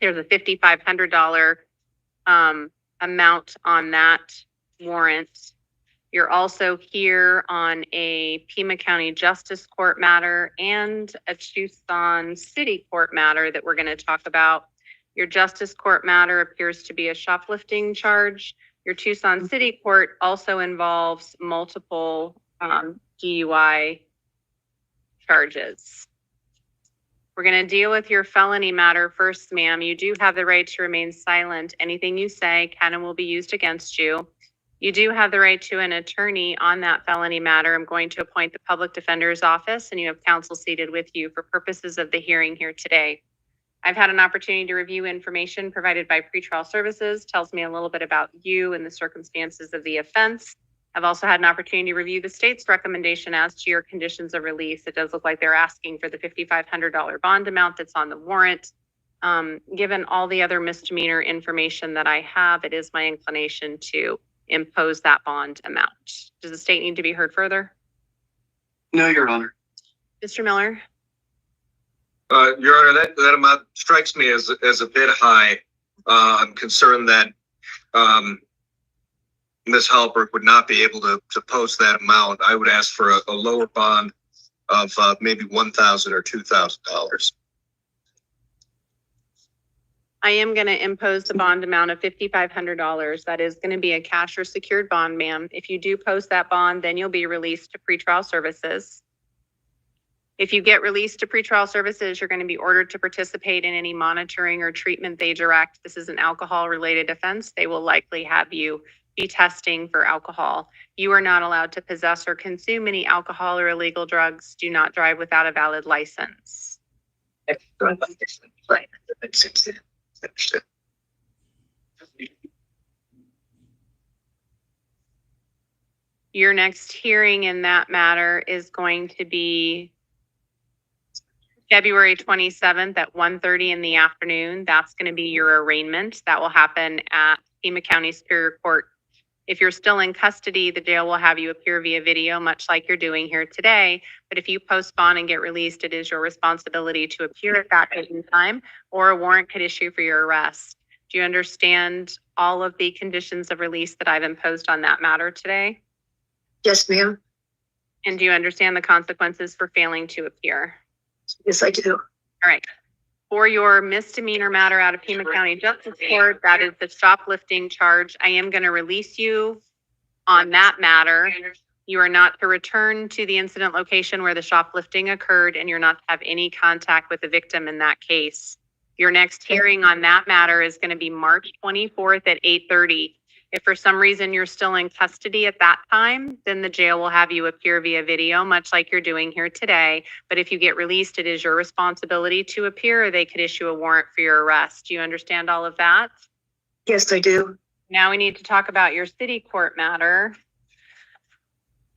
There's a $5,500 amount on that warrant. You're also here on a Pima County Justice Court matter and a Tucson City Court matter that we're going to talk about. Your Justice Court matter appears to be a shoplifting charge. Your Tucson City Court also involves multiple DUI charges. We're going to deal with your felony matter first, ma'am. You do have the right to remain silent. Anything you say can and will be used against you. You do have the right to an attorney on that felony matter. I'm going to appoint the public defender's office, and you have counsel seated with you for purposes of the hearing here today. I've had an opportunity to review information provided by pretrial services, tells me a little bit about you and the circumstances of the offense. I've also had an opportunity to review the state's recommendation as to your conditions of release. It does look like they're asking for the $5,500 bond amount that's on the warrant. Given all the other misdemeanor information that I have, it is my inclination to impose that bond amount. Does the state need to be heard further? No, Your Honor. Mr. Miller? Your Honor, that amount strikes me as a bit high. I'm concerned that Ms. Halbrook would not be able to post that amount. I would ask for a lower bond of maybe $1,000 or $2,000. I am going to impose the bond amount of $5,500. That is going to be a cash or secured bond, ma'am. If you do post that bond, then you'll be released to pretrial services. If you get released to pretrial services, you're going to be ordered to participate in any monitoring or treatment they direct. This is an alcohol-related offense. They will likely have you be testing for alcohol. You are not allowed to possess or consume any alcohol or illegal drugs. Do not drive without a valid license. Your next hearing in that matter is going to be February 27th at 1:30 in the afternoon. That's going to be your arraignment. That will happen at Pima County Superior Court. If you're still in custody, the jail will have you appear via video, much like you're doing here today. But if you postpone and get released, it is your responsibility to appear at that date and time, or a warrant could issue for your arrest. Do you understand all of the conditions of release that I've imposed on that matter today? Yes, ma'am. And do you understand the consequences for failing to appear? Yes, I do. All right. For your misdemeanor matter out of Pima County Justice Court, that is the shoplifting charge. I am going to release you on that matter. You are not to return to the incident location where the shoplifting occurred, and you're not to have any contact with the victim in that case. Your next hearing on that matter is going to be March 24th at 8:30. If for some reason you're still in custody at that time, then the jail will have you appear via video, much like you're doing here today. But if you get released, it is your responsibility to appear, or they could issue a warrant for your arrest. Do you understand all of that? Yes, I do. Now we need to talk about your city court matter.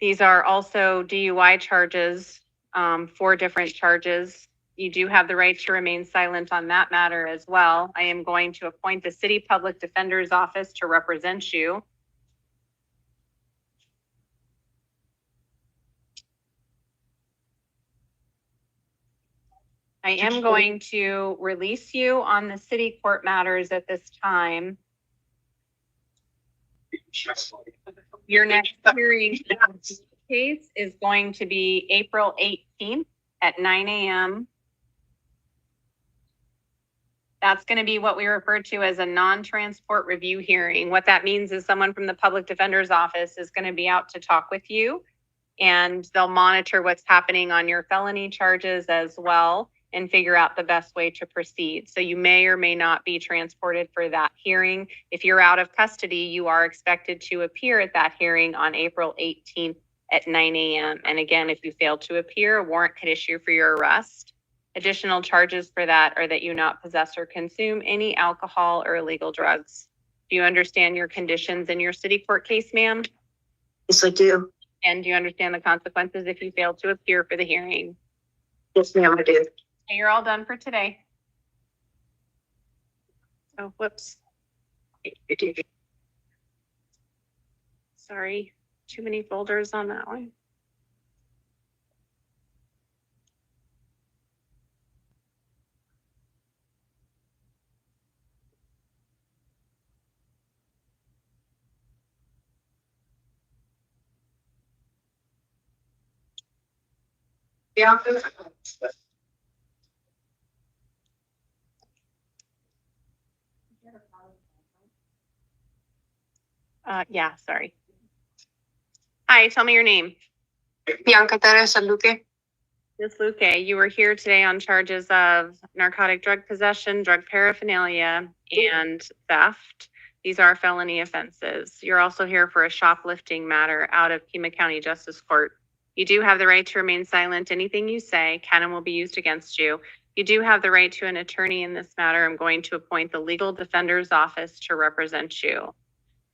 These are also DUI charges, 4 different charges. You do have the right to remain silent on that matter as well. I am going to appoint the city public defender's office to represent you. I am going to release you on the city court matters at this time. Your next hearing case is going to be April 18th at 9 a.m. That's going to be what we refer to as a non-transport review hearing. What that means is someone from the public defender's office is going to be out to talk with you, and they'll monitor what's happening on your felony charges as well and figure out the best way to proceed. So you may or may not be transported for that hearing. If you're out of custody, you are expected to appear at that hearing on April 18th at 9 a.m. And again, if you fail to appear, a warrant could issue for your arrest. Additional charges for that are that you not possess or consume any alcohol or illegal drugs. Do you understand your conditions in your city court case, ma'am? Yes, I do. And do you understand the consequences if you fail to appear for the hearing? Yes, ma'am, I do. Okay, you're all done for today. Oh, whoops. Sorry, too many folders on that one. Yeah. Yeah, sorry. Hi, tell me your name. Bianca Teresa Luque. Ms. Luque, you were here today on charges of narcotic drug possession, drug paraphernalia, and theft. These are felony offenses. You're also here for a shoplifting matter out of Pima County Justice Court. You do have the right to remain silent. Anything you say can and will be used against you. You do have the right to an attorney in this matter. I'm going to appoint the legal defender's office to represent you.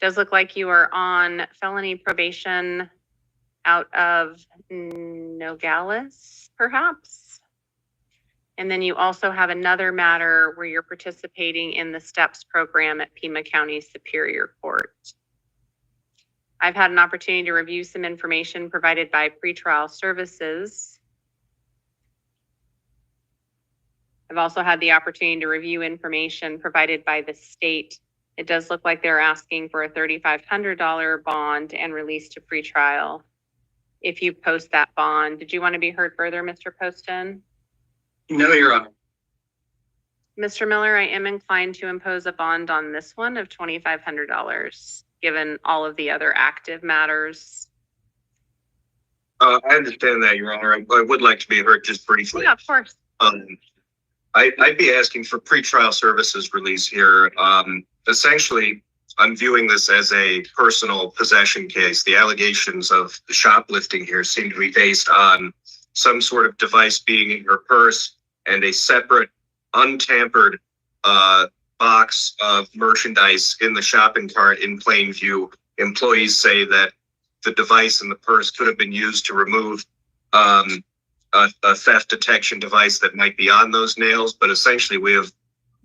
Does look like you are on felony probation out of Nogales, perhaps. And then you also have another matter where you're participating in the STEPS program at Pima County Superior Court. I've had an opportunity to review some information provided by pretrial services. I've also had the opportunity to review information provided by the state. It does look like they're asking for a $3,500 bond and release to pretrial if you post that bond. Did you want to be heard further, Mr. Poston? No, Your Honor. Mr. Miller, I am inclined to impose a bond on this one of $2,500, given all of the other active matters. I understand that, Your Honor. I would like to be heard just briefly. Yeah, of course. I'd be asking for pretrial services release here. Essentially, I'm viewing this as a personal possession case. The allegations of the shoplifting here seem to be based on some sort of device being in your purse and a separate, untampered box of merchandise in the shopping cart in plain view. Employees say that the device in the purse could have been used to remove a theft detection device that might be on those nails, but essentially we have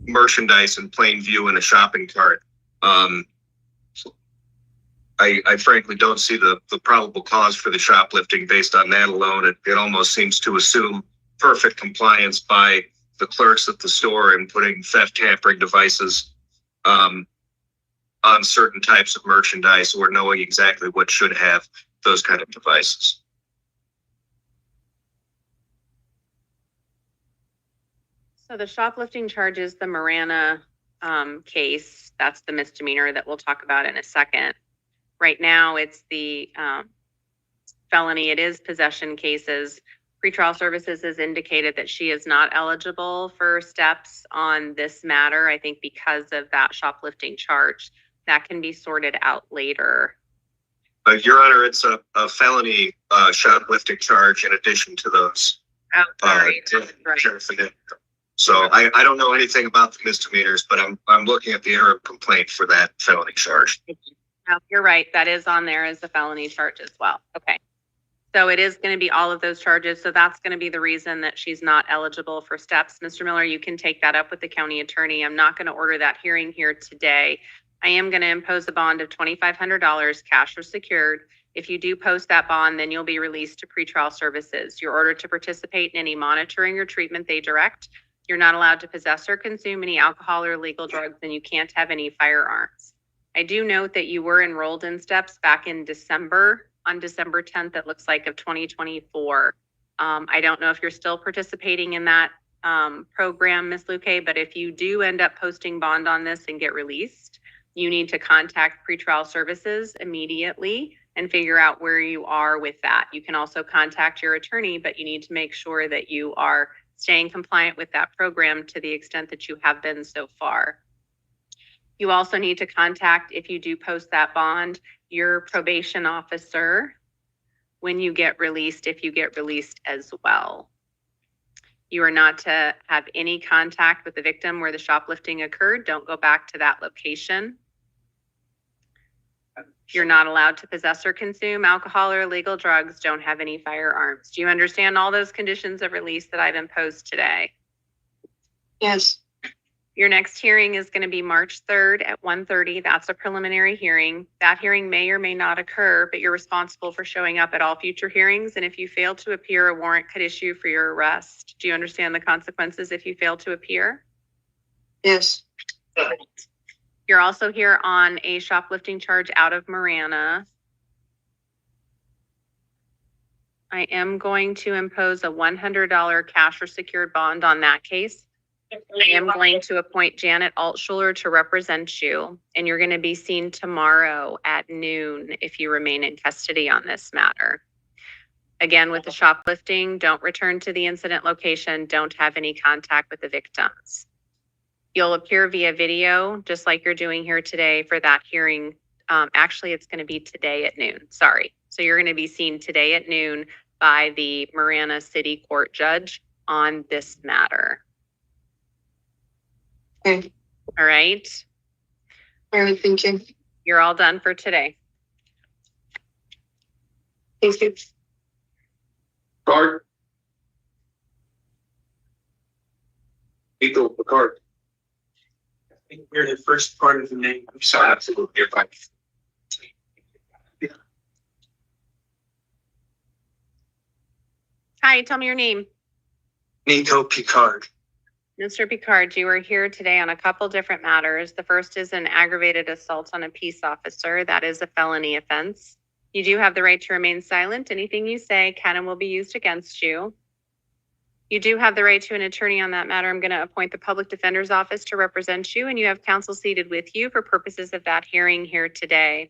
merchandise in plain view in a shopping cart. I frankly don't see the probable cause for the shoplifting based on that alone. It almost seems to assume perfect compliance by the clerks at the store in putting theft tampering devices on certain types of merchandise or knowing exactly what should have those kind of devices. So the shoplifting charges, the Moreno case, that's the misdemeanor that we'll talk about in a second. Right now, it's the felony. It is possession cases. Pretrial services has indicated that she is not eligible for steps on this matter. I think because of that shoplifting charge, that can be sorted out later. Your Honor, it's a felony shoplifting charge in addition to those. Oh, sorry. Right. So I don't know anything about the misdemeanors, but I'm looking at the error of complaint for that felony charge. No, you're right. That is on there as a felony charge as well. Okay. So it is going to be all of those charges. So that's going to be the reason that she's not eligible for steps. Mr. Miller, you can take that up with the county attorney. I'm not going to order that hearing here today. I am going to impose a bond of $2,500 cash or secured. If you do post that bond, then you'll be released to pretrial services. You're ordered to participate in any monitoring or treatment they direct. You're not allowed to possess or consume any alcohol or illegal drugs, and you can't have any firearms. I do note that you were enrolled in STEPS back in December, on December 10th, it looks like, of 2024. I don't know if you're still participating in that program, Ms. Luque, but if you do end up posting bond on this and get released, you need to contact pretrial services immediately and figure out where you are with that. You can also contact your attorney, but you need to make sure that you are staying compliant with that program to the extent that you have been so far. You also need to contact, if you do post that bond, your probation officer when you get released, if you get released as well. You are not to have any contact with the victim where the shoplifting occurred. Don't go back to that location. You're not allowed to possess or consume alcohol or illegal drugs. Don't have any firearms. Do you understand all those conditions of release that I've imposed today? Yes. Your next hearing is going to be March 3rd at 1:30. That's a preliminary hearing. That hearing may or may not occur, but you're responsible for showing up at all future hearings. And if you fail to appear, a warrant could issue for your arrest. Do you understand the consequences if you fail to appear? Yes. You're also here on a shoplifting charge out of Marana. I am going to impose a $100 cash or secured bond on that case. I am going to appoint Janet Altschuler to represent you, and you're going to be seen tomorrow at noon if you remain in custody on this matter. Again, with the shoplifting, don't return to the incident location. Don't have any contact with the victims. You'll appear via video, just like you're doing here today for that hearing. Actually, it's going to be today at noon. Sorry. So you're going to be seen today at noon by the Marana City Court judge on this matter. Okay. All right. All right, thank you. You're all done for today. Thank you. Card. Equal the card. I think we're the first part of the name. I'm sorry. Absolutely. You're fine. Hi, tell me your name. Nico Picard. Mr. Picard, you are here today on a couple different matters. The first is an aggravated assault on a peace officer. That is a felony offense. You do have the right to remain silent. Anything you say can and will be used against you. You do have the right to an attorney on that matter. I'm going to appoint the public defender's office to represent you, and you have counsel seated with you for purposes of that hearing here today.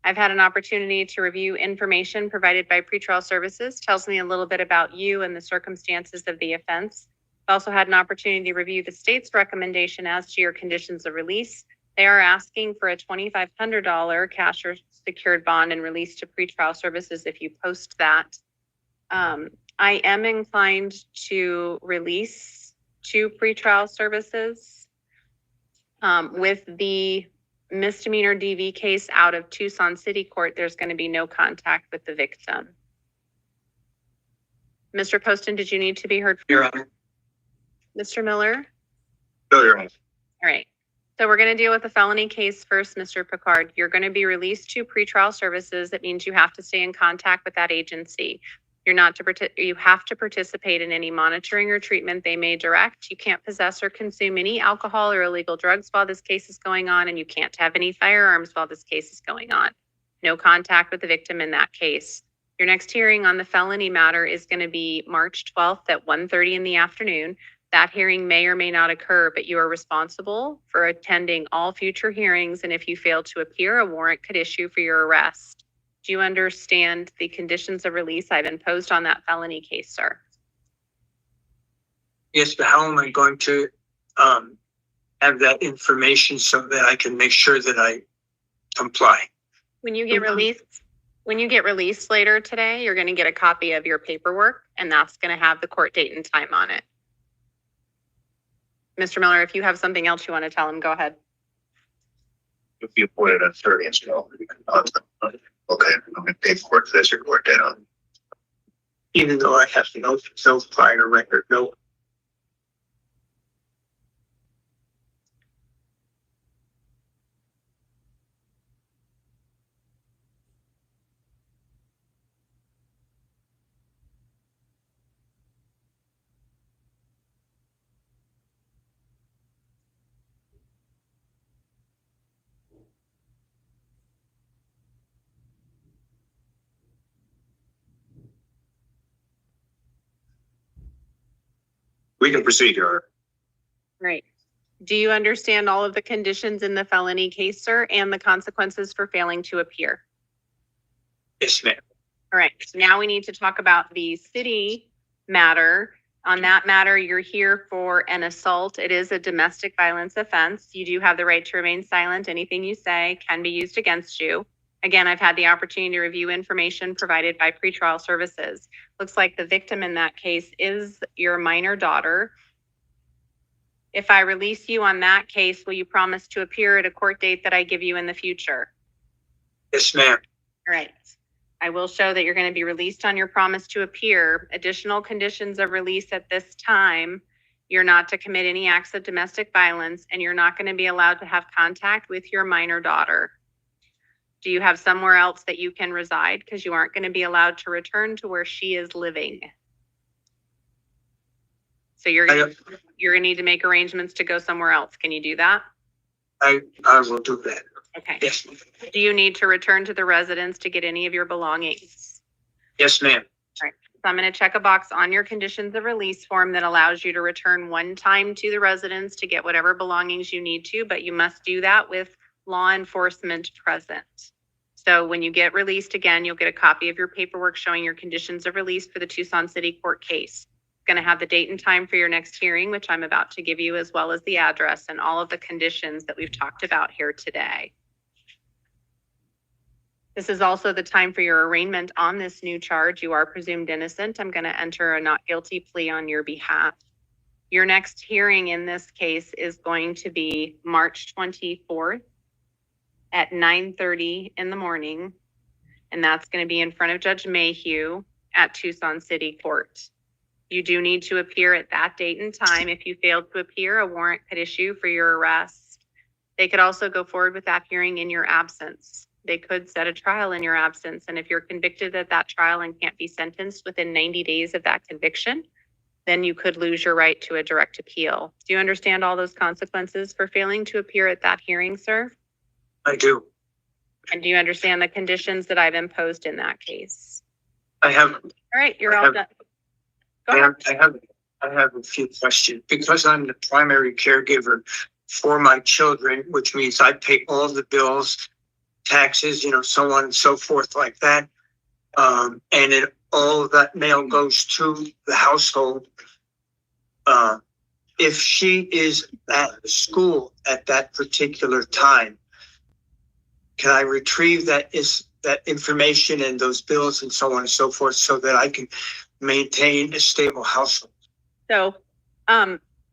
I've had an opportunity to review information provided by pretrial services. Tells me a little bit about you and the circumstances of the offense. I've also had an opportunity to review the state's recommendation as to your conditions of release. They are asking for a $2,500 cash or secured bond and release to pretrial services if you post that. I am inclined to release to pretrial services. With the misdemeanor DV case out of Tucson City Court, there's going to be no contact with the victim. Mr. Poston, did you need to be heard? Your Honor. Mr. Miller? No, Your Honor. All right. So we're going to deal with the felony case first, Mr. Picard. You're going to be released to pretrial services. That means you have to stay in contact with that agency. You're not to you have to participate in any monitoring or treatment they may direct. You can't possess or consume any alcohol or illegal drugs while this case is going on, and you can't have any firearms while this case is going on. No contact with the victim in that case. Your next hearing on the felony matter is going to be March 12th at 1:30 in the afternoon. That hearing may or may not occur, but you are responsible for attending all future hearings, and if you fail to appear, a warrant could issue for your arrest. Do you understand the conditions of release I've imposed on that felony case, sir? Yes, but how am I going to have that information so that I can make sure that I comply? When you get released later today, you're going to get a copy of your paperwork, and that's going to have the court date and time on it. Mr. Miller, if you have something else you want to tell him, go ahead. If you appointed an attorney as well. Okay, I'm gonna pay for it, this report down. Even though I have no prior record, no. We can proceed, Your Honor. Right. Do you understand all of the conditions in the felony case, sir, and the consequences for failing to appear? Yes, ma'am. All right, so now we need to talk about the city matter. On that matter, you're here for an assault. It is a domestic violence offense. You do have the right to remain silent. Anything you say can be used against you. Again, I've had the opportunity to review information provided by pretrial services. Looks like the victim in that case is your minor daughter. If I release you on that case, will you promise to appear at a court date that I give you in the future? Yes, ma'am. All right. I will show that you're going to be released on your promise to appear. Additional conditions of release at this time: you're not to commit any acts of domestic violence, and you're not going to be allowed to have contact with your minor daughter. Do you have somewhere else that you can reside? Because you aren't going to be allowed to return to where she is living. So you're going to need to make arrangements to go somewhere else. Can you do that? I will do that. Okay. Yes, ma'am. Do you need to return to the residence to get any of your belongings? Yes, ma'am. All right. So I'm going to check a box on your conditions of release form that allows you to return one time to the residence to get whatever belongings you need to, but you must do that with law enforcement present. So when you get released again, you'll get a copy of your paperwork showing your conditions of release for the Tucson City Court case. Going to have the date and time for your next hearing, which I'm about to give you, as well as the address and all of the conditions that we've talked about here today. This is also the time for your arraignment on this new charge. You are presumed innocent. I'm going to enter a not guilty plea on your behalf. Your next hearing in this case is going to be March 24th at 9:30 in the morning. And that's going to be in front of Judge Mayhew at Tucson City Court. You do need to appear at that date and time. If you fail to appear, a warrant could issue for your arrest. They could also go forward with that hearing in your absence. They could set a trial in your absence. And if you're convicted at that trial and can't be sentenced within 90 days of that conviction, then you could lose your right to a direct appeal. Do you understand all those consequences for failing to appear at that hearing, sir? I do. And do you understand the conditions that I've imposed in that case? I have. All right, you're all done. Go ahead. I have a few questions. Because I'm the primary caregiver for my children, which means I pay all the bills, taxes, so on and so forth like that. And then all of that mail goes to the household. If she is at school at that particular time, can I retrieve that information and those bills and so on and so forth so that I can maintain a stable household? So,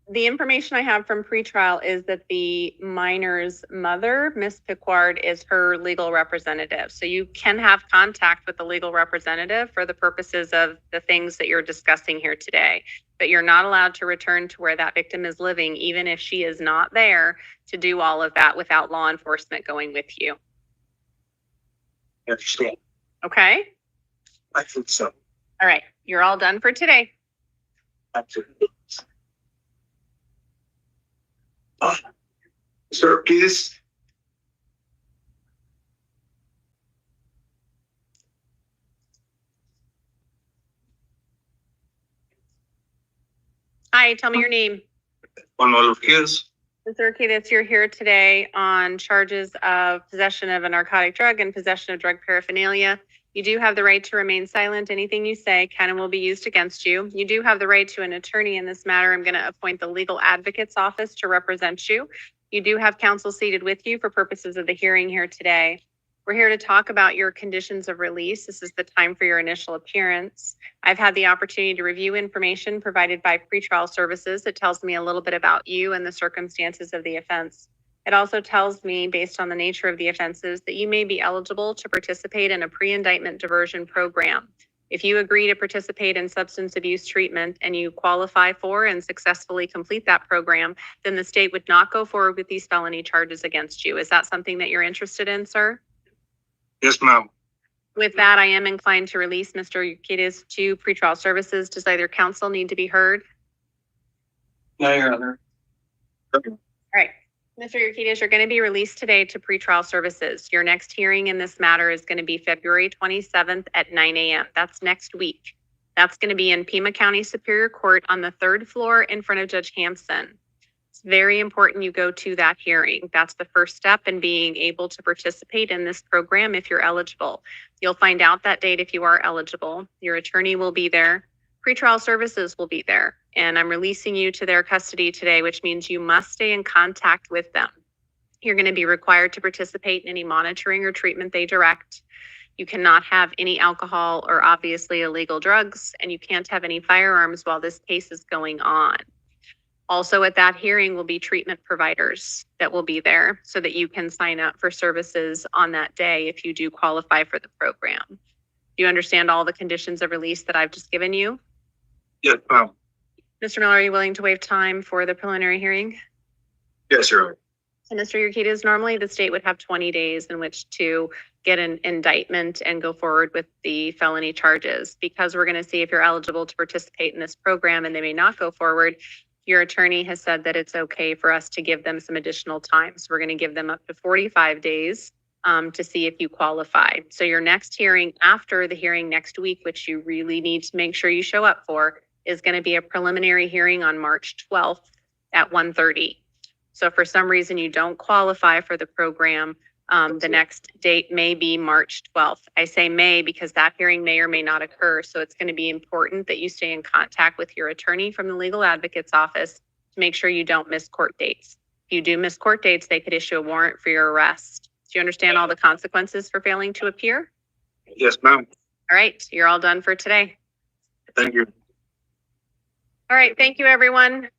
the information I have from pretrial is that the minor's mother, Miss Piquard, is her legal representative. So you can have contact with the legal representative for the purposes of the things that you're discussing here today. But you're not allowed to return to where that victim is living, even if she is not there to do all of that without law enforcement going with you. I understand. Okay? I think so. All right. You're all done for today. Absolutely. Sir, please. Hi, tell me your name. Mr. Urquidez, you're here today on charges of possession of a narcotic drug and possession of drug paraphernalia. You do have the right to remain silent. Anything you say can and will be used against you. You do have the right to an attorney in this matter. I'm going to appoint the legal advocate's office to represent you. You do have counsel seated with you for purposes of the hearing here today. We're here to talk about your conditions of release. This is the time for your initial appearance. I've had the opportunity to review information provided by pretrial services that tells me a little bit about you and the circumstances of the offense. It also tells me, based on the nature of the offenses, that you may be eligible to participate in a pre-indictment diversion program. If you agree to participate in substance abuse treatment and you qualify for and successfully complete that program, then the state would not go forward with these felony charges against you. Is that something that you're interested in, sir? Yes, ma'am. With that, I am inclined to release Mr. Urquidez to pretrial services. Does either counsel need to be heard? No, Your Honor. All right. Mr. Urquidez, you're going to be released today to pretrial services. Your next hearing in this matter is going to be February 27th at 9 a.m. That's next week. That's going to be in Pima County Superior Court on the 3rd floor in front of Judge Hampson. It's very important you go to that hearing. That's the first step in being able to participate in this program if you're eligible. You'll find out that date if you are eligible. Your attorney will be there. Pretrial services will be there. And I'm releasing you to their custody today, which means you must stay in contact with them. You're going to be required to participate in any monitoring or treatment they direct. You cannot have any alcohol or obviously illegal drugs, and you can't have any firearms while this case is going on. Also at that hearing will be treatment providers that will be there so that you can sign up for services on that day if you do qualify for the program. Do you understand all the conditions of release that I've just given you? Yes, ma'am. Mr. Miller, are you willing to waive time for the preliminary hearing? Yes, Your Honor. And Mr. Urquidez, normally the state would have 20 days in which to get an indictment and go forward with the felony charges. Because we're going to see if you're eligible to participate in this program and they may not go forward, your attorney has said that it's okay for us to give them some additional time. So we're going to give them up to 45 days to see if you qualify. So your next hearing after the hearing next week, which you really need to make sure you show up for, is going to be a preliminary hearing on March 12th at 1:30. So if for some reason you don't qualify for the program, the next date may be March 12th. I say may because that hearing may or may not occur. So it's going to be important that you stay in contact with your attorney from the legal advocate's office to make sure you don't miss court dates. If you do miss court dates, they could issue a warrant for your arrest. Do you understand all the consequences for failing to appear? Yes, ma'am. All right, you're all done for today. Thank you. All right, thank you, everyone.